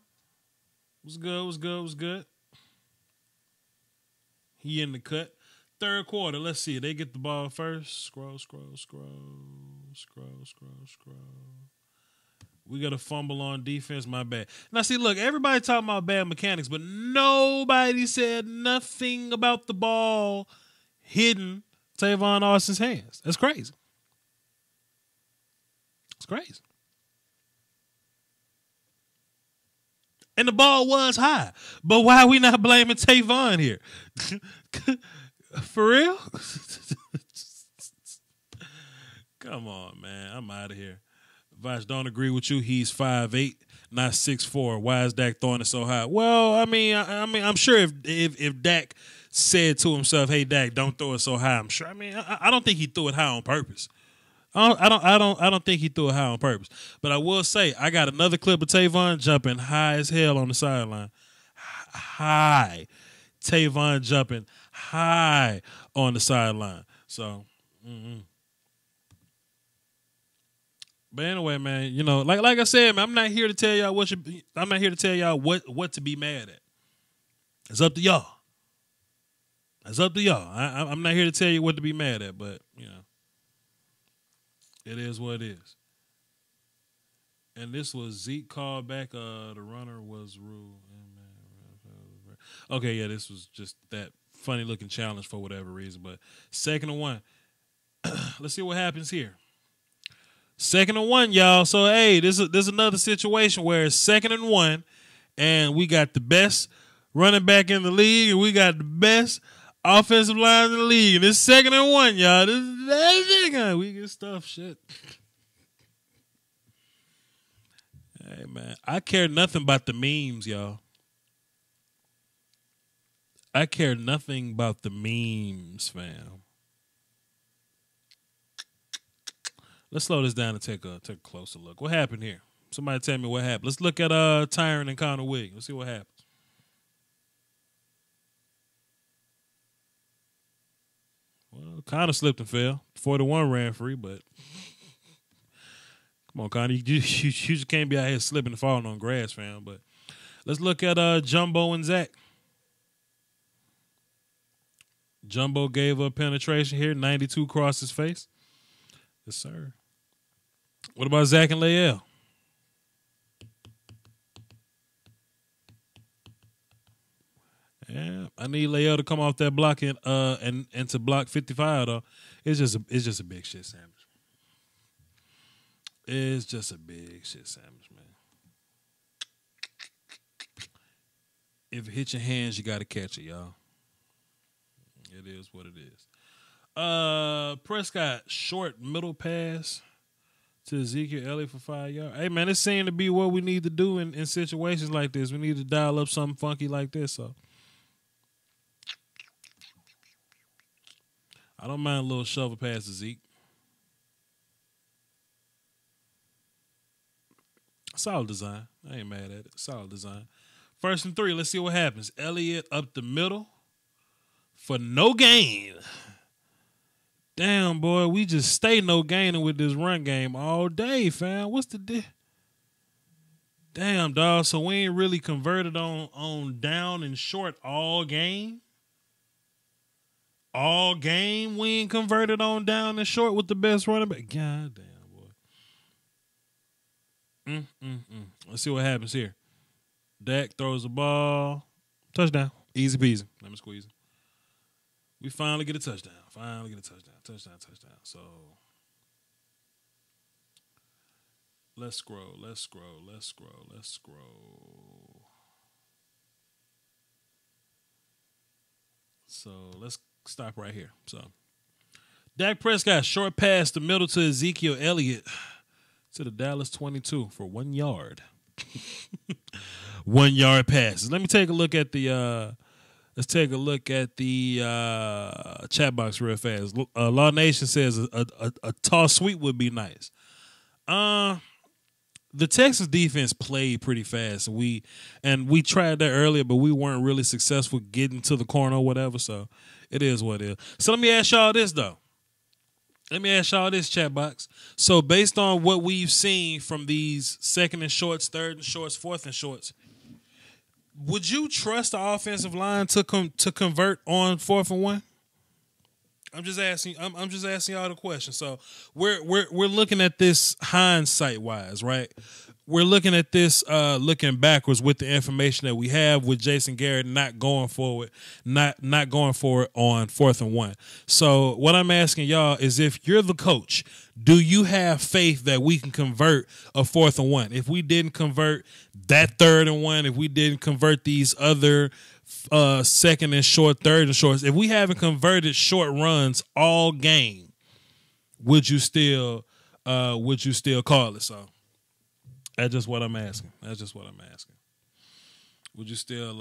What's good? What's good? What's good? He in the cut. Third quarter. Let's see. They get the ball first. Scroll. We got a fumble on defense. My bad. Now, see, look, everybody talking about bad mechanics, but nobody said nothing about the ball hitting Tavon Austin's hands. That's crazy. It's crazy. And the ball was high. But why are we not blaming Tavon here? For real? Come on, man. I'm out of here. Vash, don't agree with you. He's 5'8", not 6'4". Why is Dak throwing it so high? Well, I mean, I'm sure if Dak said to himself, "Hey, Dak, don't throw it so high," I'm sure. I mean, I don't think he threw it high on purpose. I don't think he threw it high on purpose. But I will say, I got another clip of Tavon jumping high as hell on the sideline. High. Tavon jumping high on the sideline. So, But anyway, man, you know, like I said, man, I'm not here to tell y'all what to be mad at. It's up to y'all. It's up to y'all. I'm not here to tell you what to be mad at, but you know, it is what it is. And this was Zeke called back. The runner was ruled. Okay, yeah, this was just that funny looking challenge for whatever reason. But 2nd and 1. Let's see what happens here. 2nd and 1, y'all. So hey, this is another situation where it's 2nd and 1, and we got the best running back in the league, and we got the best offensive line in the league. And it's 2nd and 1, y'all. We get stuff shit. Hey man, I care nothing about the memes, y'all. I care nothing about the memes, fam. Let's slow this down and take a closer look. What happened here? Somebody tell me what happened. Let's look at Tyron and Connor Williams. Let's see what happens. Well, Connor slipped and fell. 41 ran free, but come on, Connor. You just can't be out here slipping and falling on grass, fam. But let's look at Jumbo and Zach. Jumbo gave up penetration here. 92 across his face. Yes, sir. What about Zach and Lael? Yeah, I need Lael to come off that block and to block 55 though. It's just a big shit sandwich. It's just a big shit sandwich, man. If it hits your hands, you got to catch it, y'all. It is what it is. Prescott, short middle pass to Ezekiel Elliott for 5 yards. Hey, man, it seemed to be what we need to do in situations like this. We need to dial up something funky like this. So I don't mind a little shovel pass to Zeke. Solid design. I ain't mad at it. Solid design. 1st and 3. Let's see what happens. Elliott up the middle for no gain. Damn, boy, we just stay no gaining with this run game all day, fam. What's the deal? Damn, dog. So we ain't really converted on down and short all game? All game we ain't converted on down and short with the best running back? God damn, boy. Let's see what happens here. Dak throws the ball. Touchdown. Easy peasy. Let me squeeze him. We finally get a touchdown. Touchdown. So let's scroll. So let's stop right here. So Dak Prescott short pass the middle to Ezekiel Elliott to the Dallas 22 for 1 yard. 1 yard passes. Let me take a look at the let's take a look at the chat box real fast. Law Nation says a toss sweep would be nice. The Texas defense played pretty fast. We tried that earlier, but we weren't really successful getting to the corner or whatever. So it is what it is. So let me ask y'all this though. Let me ask y'all this, chat box. So based on what we've seen from these second and shorts, third and shorts, fourth and shorts, would you trust the offensive line to convert on 4th and 1? I'm just asking. I'm just asking y'all the question. So we're looking at this hindsight wise, right? We're looking at this looking backwards with the information that we have with Jason Garrett not going forward, not going forward on 4th and 1. So what I'm asking y'all is, if you're the coach, do you have faith that we can convert a 4th and 1? If we didn't convert that 3rd and 1, if we didn't convert these other second and short, third and shorts, if we haven't converted short runs all game, would you still call it? So that's just what I'm asking. Would you still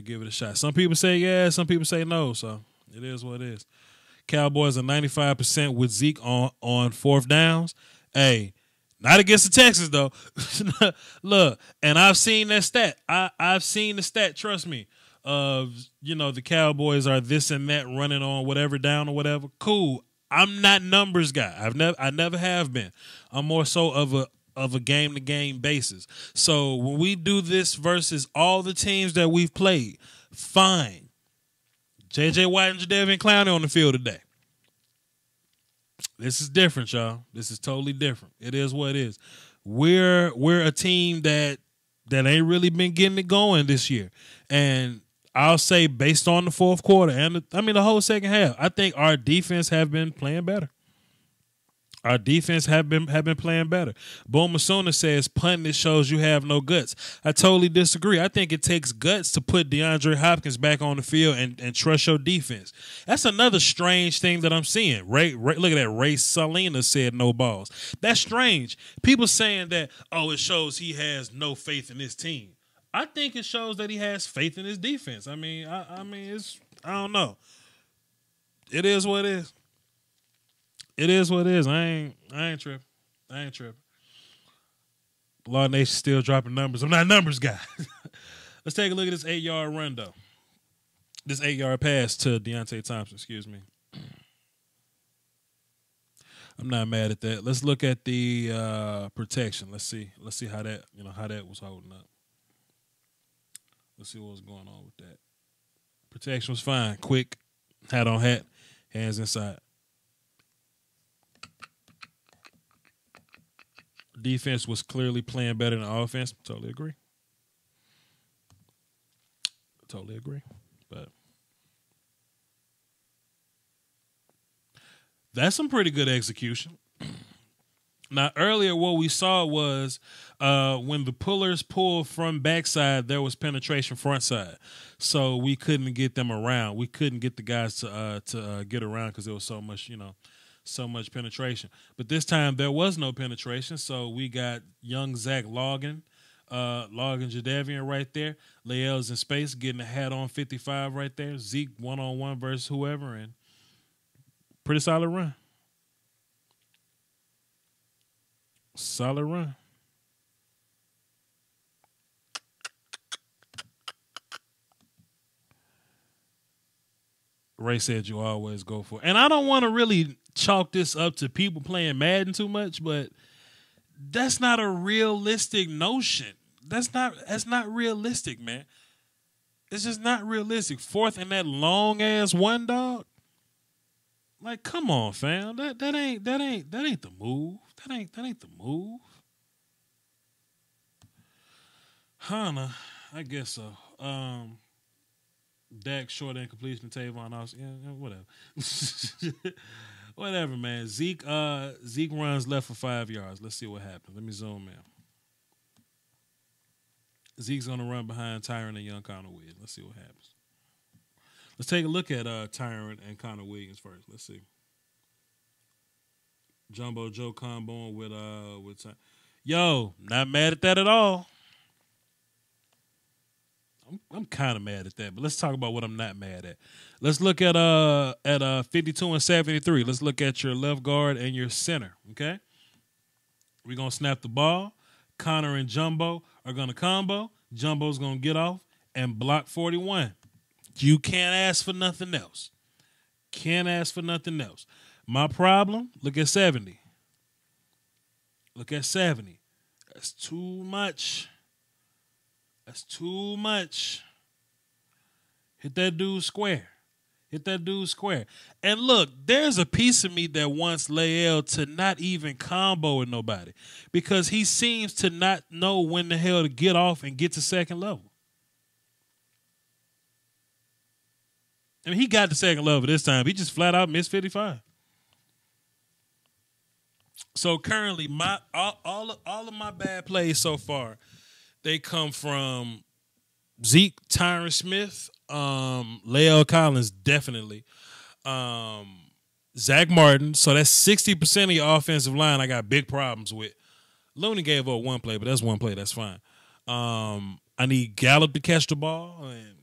give it a shot? Some people say yeah, some people say no. So it is what it is. Cowboys are 95% with Zeke on 4th downs. Hey, not against the Texans though. Look, and I've seen that stat. I've seen the stat. Trust me. The Cowboys are this and that running on whatever down or whatever. Cool. I'm not numbers guy. I never have been. I'm more so of a game to game basis. So when we do this versus all the teams that we've played, fine. J.J. Watt and Jadeveon Clowney on the field today. This is different, y'all. This is totally different. It is what it is. We're a team that ain't really been getting it going this year. And I'll say, based on the fourth quarter and the whole second half, I think our defense have been playing better. Our defense have been playing better. Bo Masuna says punting shows you have no guts. I totally disagree. I think it takes guts to put DeAndre Hopkins back on the field and trust your defense. That's another strange thing that I'm seeing. Ray, look at that. Ray Salinas said no balls. That's strange. People saying that, it shows he has no faith in his team. I think it shows that he has faith in his defense. I don't know. It is what it is. It is what it is. I ain't tripping. Law Nation still dropping numbers. I'm not a numbers guy. Let's take a look at this 8-yard run, though. This 8-yard pass to Deontay Thompson. Excuse me. I'm not mad at that. Let's look at the protection. Let's see how that was holding up. Let's see what was going on with that. Protection was fine. Quick. Hat on hat. Hands inside. Defense was clearly playing better than offense. Totally agree. But that's some pretty good execution. Now, earlier what we saw was when the pullers pulled from backside, there was penetration front side. So we couldn't get them around. We couldn't get the guys to get around because there was so much penetration. But this time there was no penetration, so we got young Zach logging Jadeveon right there. Lael's in space, getting a hat on 55 right there. Zeke one-on-one versus whoever, and pretty solid run. Solid run. Ray said you always go for it. And I don't want to really chalk this up to people playing Madden too much, but that's not a realistic notion. That's not realistic, man. It's just not realistic. 4th and that long ass one, dog. Like, come on, fam. That ain't the move. That ain't the move. Hunter, I guess so. Dak short incompletion, Tavon also. Yeah, whatever. Whatever, man. Zeke runs left for 5 yards. Let's see what happens. Let me zoom in. Zeke's gonna run behind Tyron and Young Conway. Let's see what happens. Let's take a look at Tyron and Connor Williams first. Let's see. Jumbo Joe combo with Yo, not mad at that at all. I'm kind of mad at that, but let's talk about what I'm not mad at. Let's look at 52 and 73. Let's look at your left guard and your center. Okay, we're gonna snap the ball. Connor and Jumbo are gonna combo. Jumbo's gonna get off and block 41. You can't ask for nothing else. Can't ask for nothing else. My problem. Look at 70. Look at 70. That's too much. That's too much. Hit that dude square. Hit that dude square. And look, there's a piece of me that wants Lael to not even combo with nobody because he seems to not know when the hell to get off and get to second level. I mean, he got to second level this time. He just flat out missed 55. So currently, all of my bad plays so far, they come from Zeke, Tyron Smith, Lael Collins, definitely. Zach Martin. So that's 60% of your offensive line I got big problems with. Looney gave up one play, but that's one play. That's fine. I need Gallup to catch the ball. And,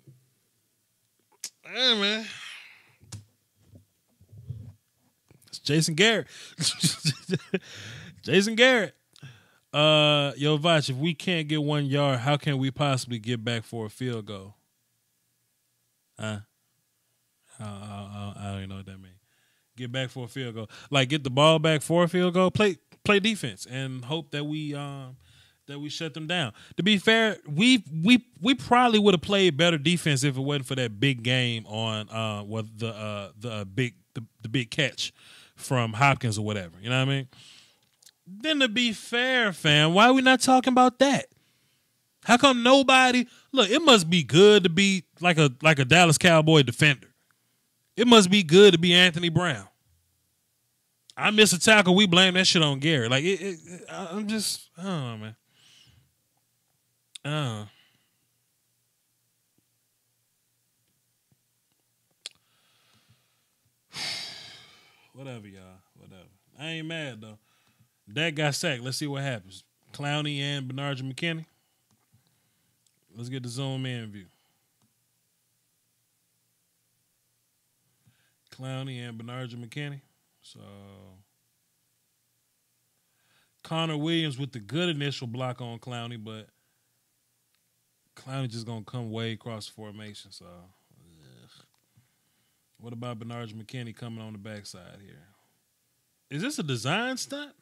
hey, man. It's Jason Garrett. Jason Garrett. Yo, Vach, if we can't get 1 yard, how can we possibly get back for a field goal? I don't even know what that means. Get back for a field goal. Like, get the ball back for a field goal. Play defense and hope that we shut them down. To be fair, we probably would have played better defense if it wasn't for that big game on the big catch from Hopkins or whatever. You know what I mean? Then to be fair, fam, why are we not talking about that? How come nobody look, it must be good to be like a Dallas Cowboy defender. It must be good to be Anthony Brown. I miss a tackle, we blame that shit on Garrett. Like I'm just, I don't know, man. Whatever, y'all. Whatever. I ain't mad though. Dak got sacked. Let's see what happens. Clowney and Bernard McKinney. Let's get the zoom in view. Clowney and Bernard McKinney. So Connor Williams with the good initial block on Clowney, but Clowney just gonna come way across the formation. So what about Bernard McKinney coming on the backside here? Is this a design stunt?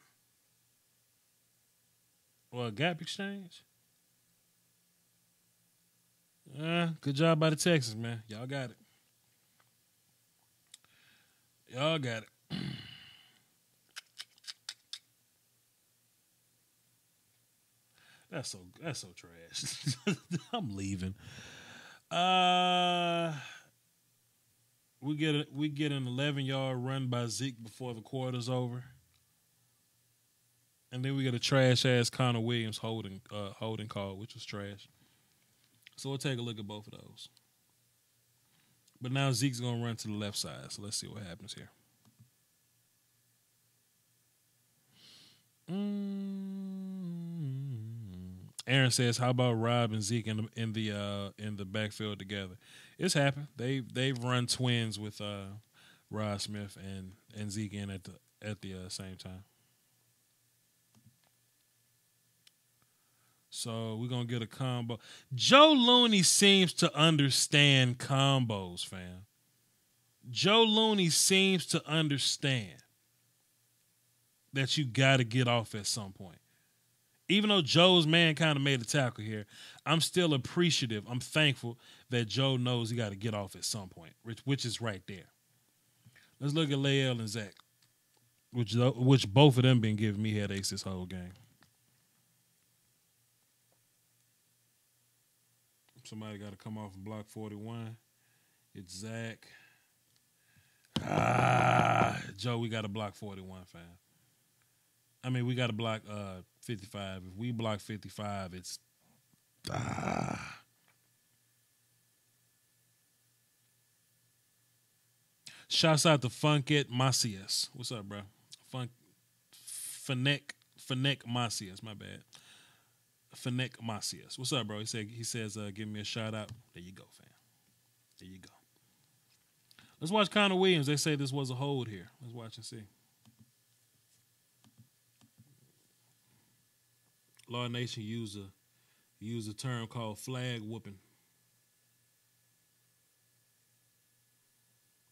Or a gap exchange? Good job by the Texans, man. Y'all got it. Y'all got it. That's so trash. I'm leaving. We get an 11-yard run by Zeke before the quarter's over. And then we get a trash-ass Connor Williams holding call, which was trash. So we'll take a look at both of those. But now Zeke's going to run to the left side, so let's see what happens here. Aaron says, "How about Rob and Zeke in the backfield together?" It's happened. They've run twins with Rod Smith and Zeke in at the same time. So we're going to get a combo. Joe Looney seems to understand combos, fam. Joe Looney seems to understand that you got to get off at some point. Even though Joe's man kind of made a tackle here, I'm still appreciative. I'm thankful that Joe knows he got to get off at some point, which is right there. Let's look at Lael and Zach, which both of them been giving me headaches this whole game. Somebody got to come off and block 41. It's Zach. Joe, we got to block 41, fam. I mean, we got to block 55. If we block 55, it's Shouts out to Funkit Macias. What's up, bro? Fennec Macias. My bad. Fennec Macias. What's up, bro? He says, give me a shout out. There you go, fam. There you go. Let's watch Connor Williams. They say this was a hold here. Let's watch and see. Law Nation use a term called flag whooping.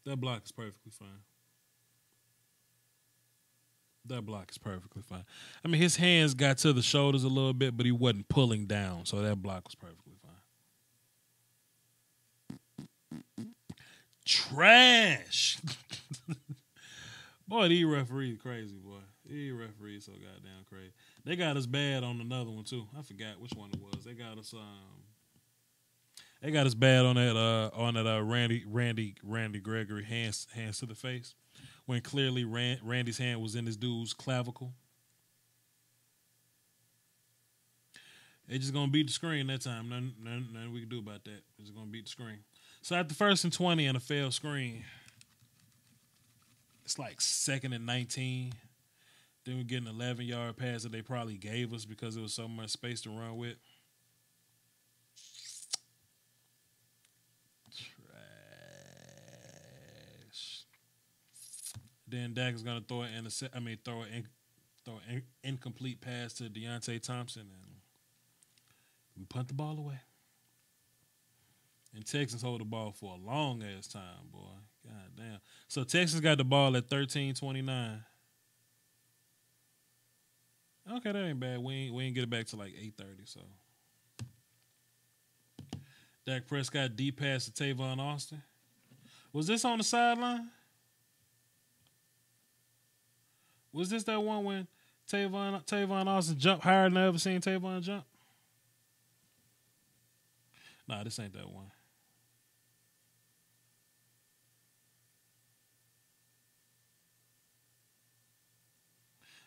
That block is perfectly fine. That block is perfectly fine. I mean, his hands got to the shoulders a little bit, but he wasn't pulling down, so that block was perfectly fine. Trash. Boy, these referees crazy, boy. These referees so goddamn crazy. They got us bad on another one too. I forgot which one it was. They got us bad on that Randy Gregory hands to the face, when clearly Randy's hand was in this dude's clavicle. They just gonna beat the screen that time. Nothing we can do about that. They're just gonna beat the screen. So at the 1st and 20 and a failed screen, it's like 2nd and 19. Then we get an 11-yard pass that they probably gave us because there was so much space to run with. Trash. Then Dak is gonna throw an incomplete pass to Deontay Thompson, and we punt the ball away. And Texans hold the ball for a long ass time, boy. God damn. So Texans got the ball at 13:29. Okay, that ain't bad. We ain't get it back to like 8:30. So Dak Prescott deep pass to Tavon Austin. Was this on the sideline? Was this that one when Tavon Austin jumped higher than I ever seen Tavon jump? Nah, this ain't that one.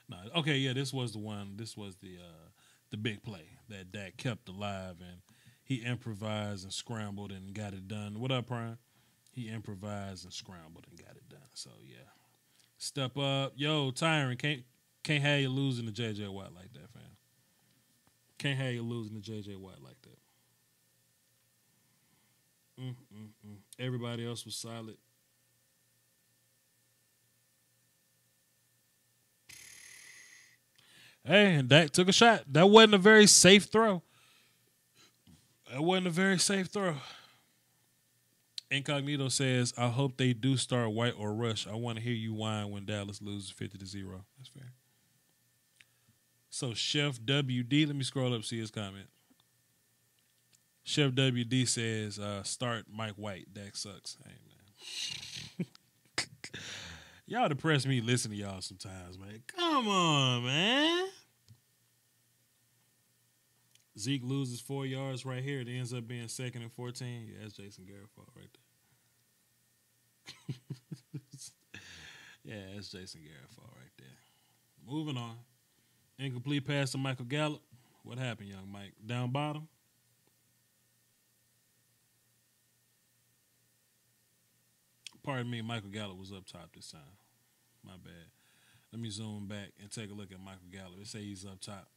Nah, okay, yeah, this was the one. This was the big play that Dak kept alive, and he improvised and scrambled and got it done. What up, Prime? He improvised and scrambled and got it done. So yeah, step up, yo, Tyron. Can't have you losing to J.J. Watt like that, fam. Can't have you losing to J.J. Watt like that. Everybody else was solid. Hey, and Dak took a shot. That wasn't a very safe throw. Incognito says, I hope they do start White or Rush. I want to hear you whine when Dallas loses 50-0. That's fair. So Chef WD, let me scroll up, see his comment. Chef WD says, start Mike White. Dak sucks. Hey, man. Y'all depress me listening to y'all sometimes, man. Come on, man. Zeke loses 4 yards right here. It ends up being 2nd and 14. Yeah, that's Jason Garrett's fault right there. Yeah, that's Jason Garrett's fault right there. Moving on. Incomplete pass to Michael Gallup. What happened, young Mike? Down bottom? Pardon me, Michael Gallup was up top this time. My bad. Let me zoom back and take a look at Michael Gallup. They say he's up top.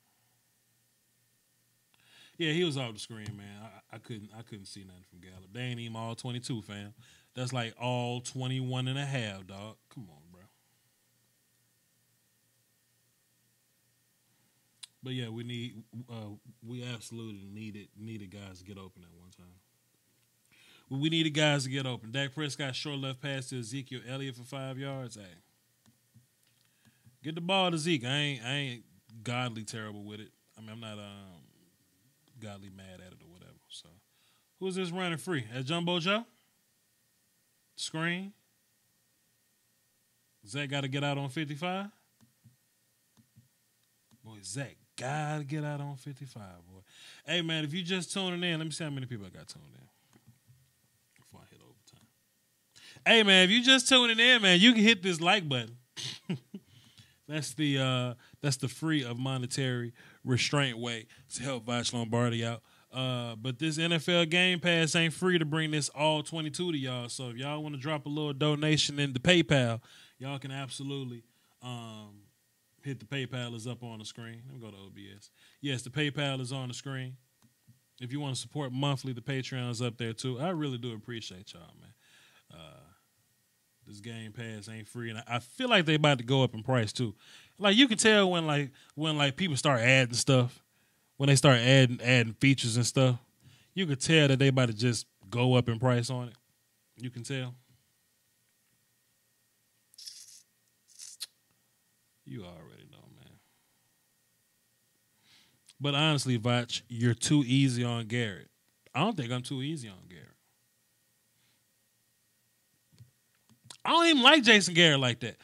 Yeah, he was off the screen, man. I couldn't see nothing from Gallup. They ain't even all 22, fam. That's like all 21 and a half, dog. Come on, bro. But yeah, we absolutely needed guys to get open at one time. We needed guys to get open. Dak Prescott short left pass to Ezekiel Elliott for 5 yards. Hey, get the ball to Zeke. I ain't godly terrible with it. I mean, I'm not godly mad at it or whatever. So, who's this running free? At Jumbo Joe? Screen. Zach got to get out on 55. Boy, Zach got to get out on 55, boy. Hey, man, if you just tuning in, let me see how many people I got tuned in. Before I hit overtime. Hey, man, if you just tuning in, man, you can hit this like button. That's the free of monetary restraint way to help Vash Lombardi out. But this NFL Game Pass ain't free to bring this all 22 to y'all. So if y'all want to drop a little donation in the PayPal, y'all can absolutely hit the PayPal is up on the screen. Let me go to OBS. Yes, the PayPal is on the screen. If you want to support monthly, the Patreon is up there too. I really do appreciate y'all, man. This Game Pass ain't free, and I feel like they about to go up in price too. Like you can tell when people start adding stuff, when they start adding features and stuff, you can tell that they about to just go up in price on it. You can tell. You already know, man. But honestly, Vach, you're too easy on Garrett. I don't think I'm too easy on Garrett. I don't even like Jason Garrett like that.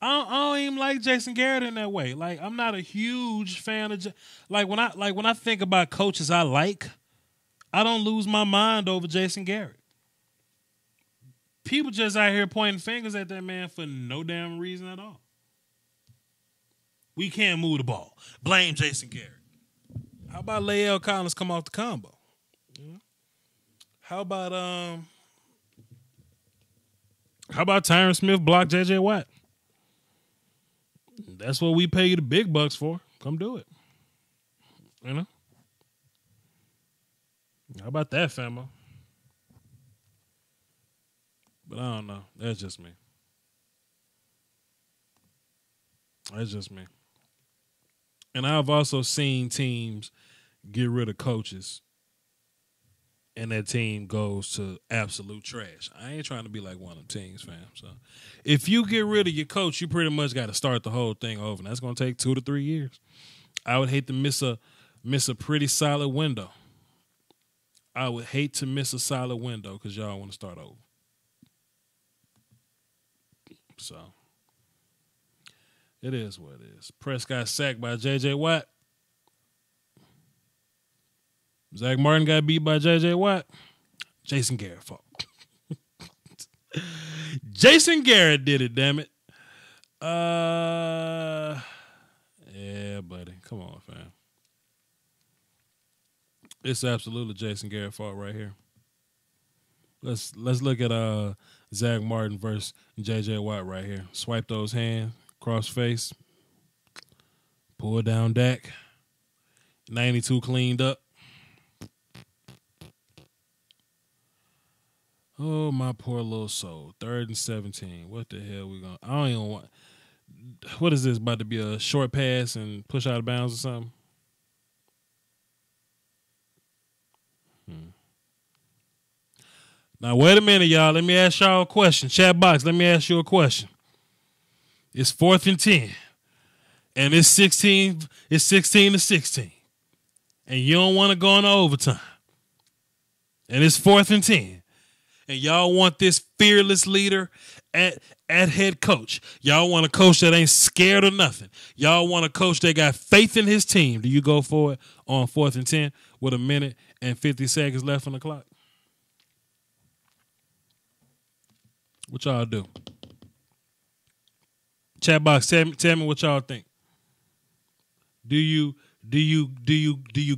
I don't even like Jason Garrett in that way. Like I'm not a huge fan of when I think about coaches I like, I don't lose my mind over Jason Garrett. People just out here pointing fingers at that man for no damn reason at all. We can't move the ball. Blame Jason Garrett. How about Lael Collins come off the combo? How about Tyron Smith block J.J. Watt? That's what we pay you the big bucks for. Come do it. You know? How about that, famo? But I don't know. That's just me. That's just me. And I've also seen teams get rid of coaches and that team goes to absolute trash. I ain't trying to be like one of them teams, fam. So if you get rid of your coach, you pretty much got to start the whole thing over. And that's going to take 2 to 3 years. I would hate to miss a pretty solid window. I would hate to miss a solid window because y'all want to start over. So it is what it is. Prescott sacked by J.J. Watt. Zach Martin got beat by J.J. Watt. Jason Garrett fault. Jason Garrett did it, damn it. Yeah, buddy. Come on, fam. It's absolutely Jason Garrett fault right here. Let's look at Zach Martin versus J.J. Watt right here. Swipe those hands, cross face, pull down Dak. 92 cleaned up. Oh, my poor little soul. 3rd and 17. What the hell we going to... I don't even want... What is this? About to be a short pass and push out of bounds or something? Now, wait a minute, y'all. Let me ask y'all a question. Chat box, let me ask you a question. It's 4th and 10. And it's 16 to 16. And you don't want to go into overtime. And it's 4th and 10. And y'all want this fearless leader at head coach. Y'all want a coach that ain't scared of nothing. Y'all want a coach that got faith in his team. Do you go for it on 4th and 10 with 1 minute and 50 seconds left on the clock? What y'all do? Chat box, tell me what y'all think. Do you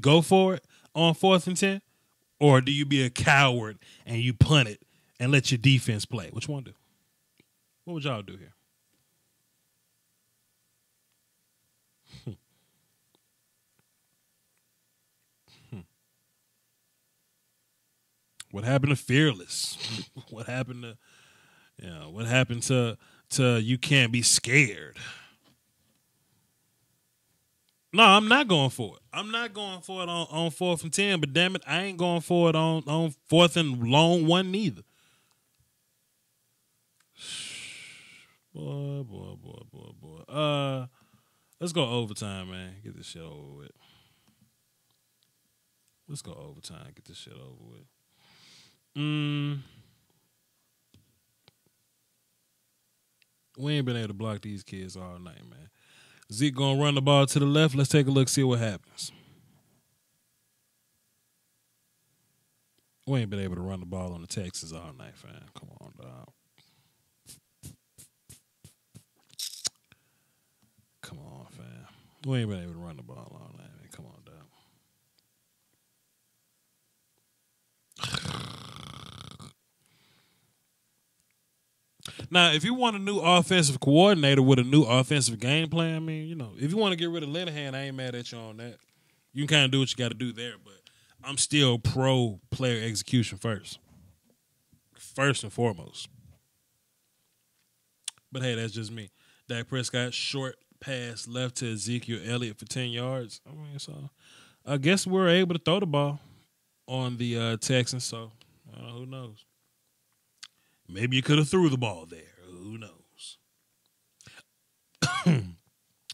go for it on 4th and 10? Or do you be a coward and you punt it and let your defense play? Which one do? What would y'all do here? What happened to fearless? What happened to you can't be scared? No, I'm not going for it. I'm not going for it on 4th and 10, but damn it, I ain't going for it on 4th and long 1 neither. Boy. Let's go overtime, man. Get this shit over with. Let's go overtime. Get this shit over with. We ain't been able to block these kids all night, man. Zeke gonna run the ball to the left. Let's take a look, see what happens. We ain't been able to run the ball on the Texans all night, fam. Come on, dog. Come on, fam. We ain't been able to run the ball all night, man. Come on, dog. Now, if you want a new offensive coordinator with a new offensive game plan, I mean, if you want to get rid of Linehan, I ain't mad at you on that. You can kind of do what you got to do there, but I'm still pro player execution first and foremost. But hey, that's just me. Dak Prescott, short pass left to Ezekiel Elliott for 10 yards. I mean, so I guess we're able to throw the ball on the Texans, so who knows? Maybe you could have threw the ball there. Who knows?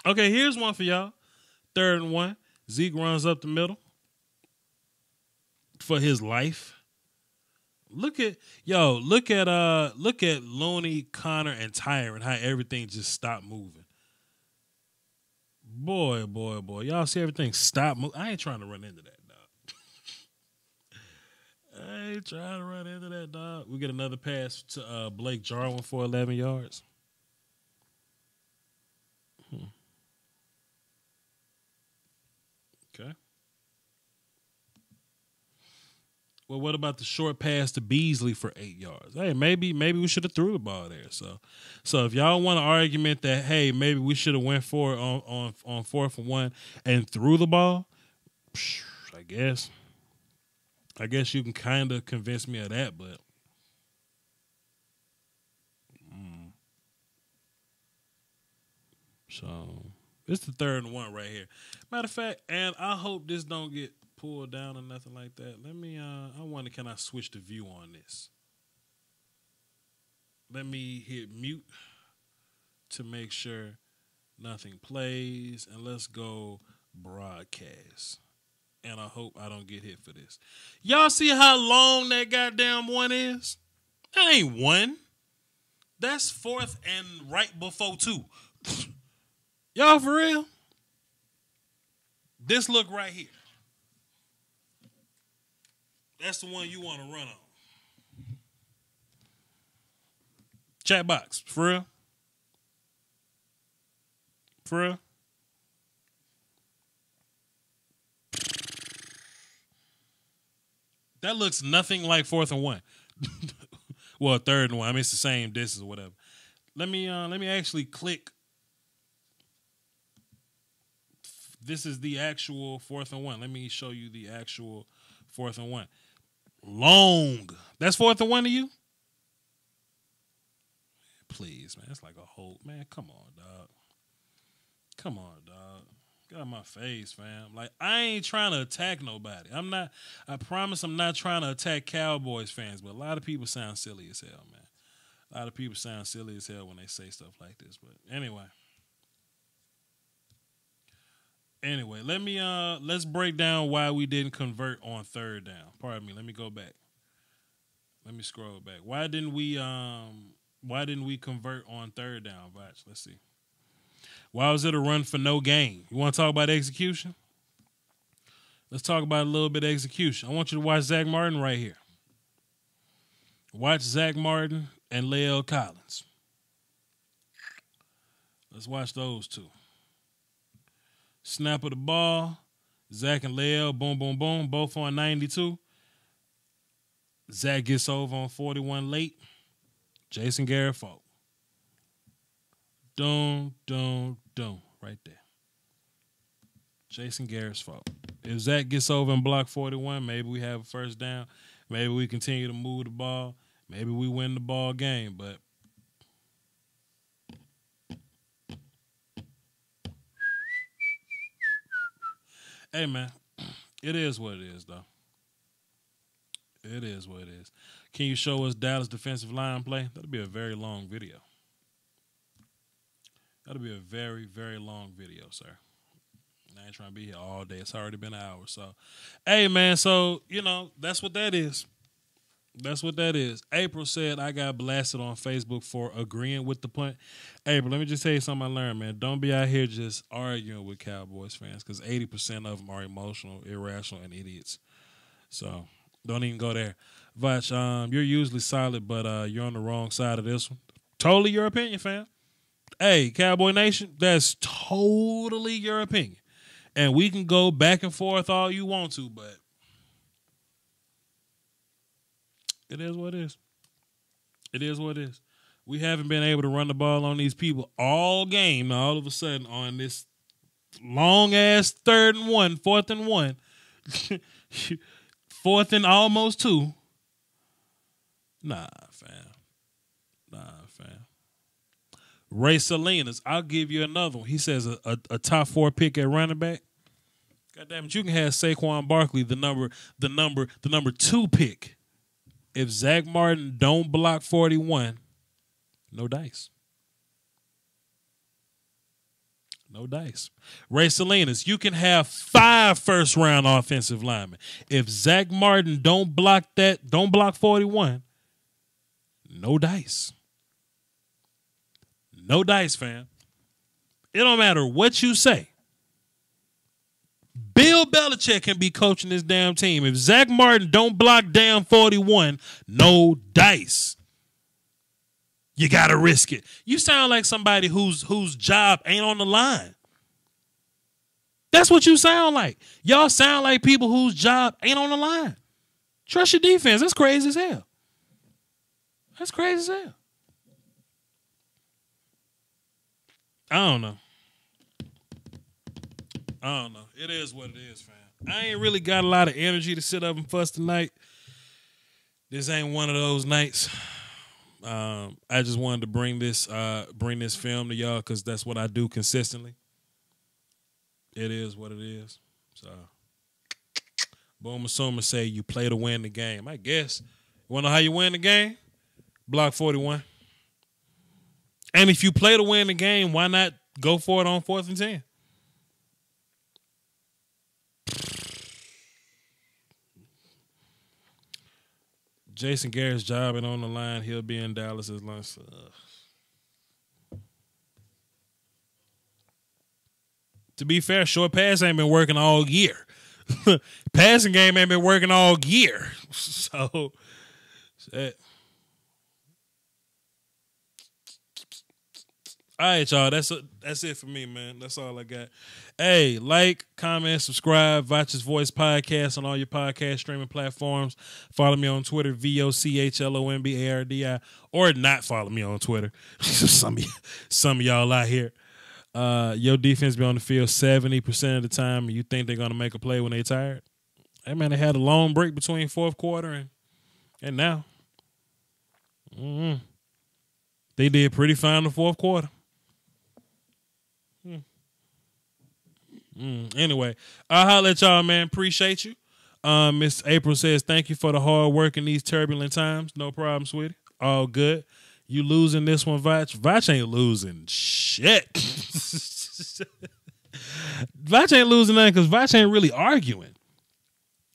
Okay, here's one for y'all. 3rd and 1. Zeke runs up the middle for his life. Look at Looney, Connor, and Tyron, how everything just stopped moving. Boy. Y'all see everything stop moving? I ain't trying to run into that, dog. We get another pass to Blake Jarwin for 11 yards. Okay. Well, what about the short pass to Beasley for 8 yards? Hey, maybe we should have threw the ball there. So if y'all want an argument that, hey, maybe we should have went for it on 4th and 1 and threw the ball, I guess you can kind of convince me of that, but so it's the 3rd and 1 right here. Matter of fact, and I hope this don't get pulled down or nothing like that. Let me I wonder, can I switch the view on this? Let me hit mute to make sure nothing plays, and let's go broadcast. And I hope I don't get hit for this. Y'all see how long that goddamn 1 is? That ain't 1. That's 4th and right before 2. Y'all for real? This look right here. That's the one you want to run on. Chat box. For real? For real? That looks nothing like 4th and 1. Well, 3rd and 1. I mean, it's the same distance or whatever. Let me actually click. This is the actual 4th and 1. Let me show you the actual 4th and 1. Long. That's 4th and 1 to you? Please, man. It's like a whole, man, come on, dog. Get out of my face, fam. Like, I ain't trying to attack nobody. I promise I'm not trying to attack Cowboys fans, but a lot of people sound silly as hell, man. A lot of people sound silly as hell when they say stuff like this. But anyway, let's break down why we didn't convert on 3rd down. Pardon me. Let me go back. Let me scroll back. Why didn't we convert on 3rd down, Vach? Let's see. Why was it a run for no gain? You want to talk about execution? Let's talk about a little bit of execution. I want you to watch Zach Martin right here. Watch Zach Martin and Lael Collins. Let's watch those two. Snap of the ball. Zach and Lael, boom, boom, boom, both on 92. Zach gets over on 41 late. Jason Garrett fault. Right there. Jason Garrett's fault. If Zach gets over and block 41, maybe we have a 1st down. Maybe we continue to move the ball. Maybe we win the ball game. But hey, man, it is what it is, though. It is what it is. Can you show us Dallas defensive line play? That'll be a very long video. That'll be a very, very long video, sir. I ain't trying to be here all day. It's already been an hour. So, hey, man, so, that's what that is. That's what that is. April said I got blasted on Facebook for agreeing with the punt. April, let me just tell you something I learned, man. Don't be out here just arguing with Cowboys fans because 80% of them are emotional, irrational, and idiots. So, don't even go there. Vach, you're usually solid, but you're on the wrong side of this one. Totally your opinion, fam. Hey, Cowboy Nation, that's totally your opinion. And we can go back and forth all you want to, but it is what it is. It is what it is. We haven't been able to run the ball on these people all game. Now, all of a sudden, on this long-ass 4th and 1, 4th and almost 2. Nah, fam. Ray Salinas, I'll give you another one. He says a top 4 pick at running back. God damn it, you can have Saquon Barkley, the number 2 pick. If Zach Martin don't block 41, no dice. No dice. Ray Salinas, you can have 5 first-round offensive linemen. If Zach Martin don't block 41, no dice. No dice, fam. It don't matter what you say. Bill Belichick can be coaching this damn team. If Zach Martin don't block down 41, no dice. You got to risk it. You sound like somebody whose job ain't on the line. That's what you sound like. Y'all sound like people whose job ain't on the line. Trust your defense. That's crazy as hell. That's crazy as hell. I don't know. It is what it is, fam. I ain't really got a lot of energy to sit up and fuss tonight. This ain't one of those nights. I just wanted to bring this film to y'all because that's what I do consistently. It is what it is. So, Boom Assumer say you play to win the game. I guess. You want to know how you win the game? Block 41. And if you play to win the game, why not go for it on 4th and 10? Jason Garrett's job ain't on the line. He'll be in Dallas as long as... To be fair, short pass ain't been working all year. Passing game ain't been working all year. So, all right, y'all. That's it for me, man. That's all I got. Hey, like, comment, subscribe. Vach's Voice Podcast on all your podcast streaming platforms. Follow me on Twitter, VOCHLOMBARDI, or not follow me on Twitter. Some of y'all out here. Your defense be on the field 70% of the time, and you think they're gonna make a play when they tired. Hey man, they had a long break between 4th quarter and now. They did pretty fine in the 4th quarter. Anyway, I'll holler at y'all, man. Appreciate you. Miss April says, thank you for the hard work in these turbulent times. No problem, sweetie. All good. You losing this one, Vach? Vach ain't losing shit. Vach ain't losing nothing because Vach ain't really arguing.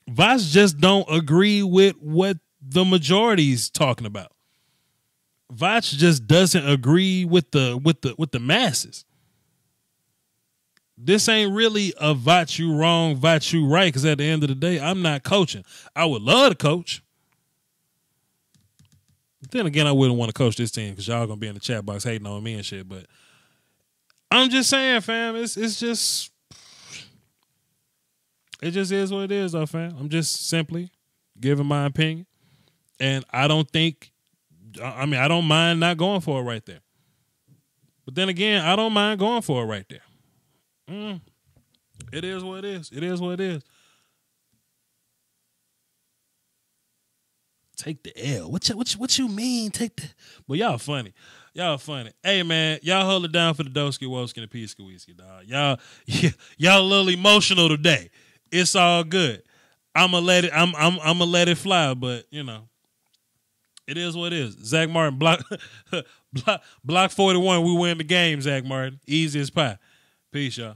Vach just don't agree with what the majority's talking about. Vach just doesn't agree with the masses. This ain't really a Vach you wrong, Vach you right, because at the end of the day, I'm not coaching. I would love to coach. But then again, I wouldn't want to coach this team because y'all going to be in the chat box hating on me and shit. But I'm just saying, fam, it just is what it is, though, fam. I'm just simply giving my opinion. And I don't mind not going for it right there. But then again, I don't mind going for it right there. It is what it is. It is what it is. Take the L. What you mean? Take the... Well, y'all funny. Y'all funny. Hey, man, y'all hold it down for the Doski Woski and the Peace Whiskey, dog. Y'all a little emotional today. It's all good. I'ma let it fly, but you know. It is what it is. Zach Martin, block 41. We win the game, Zach Martin. Easy as pie. Peace, y'all.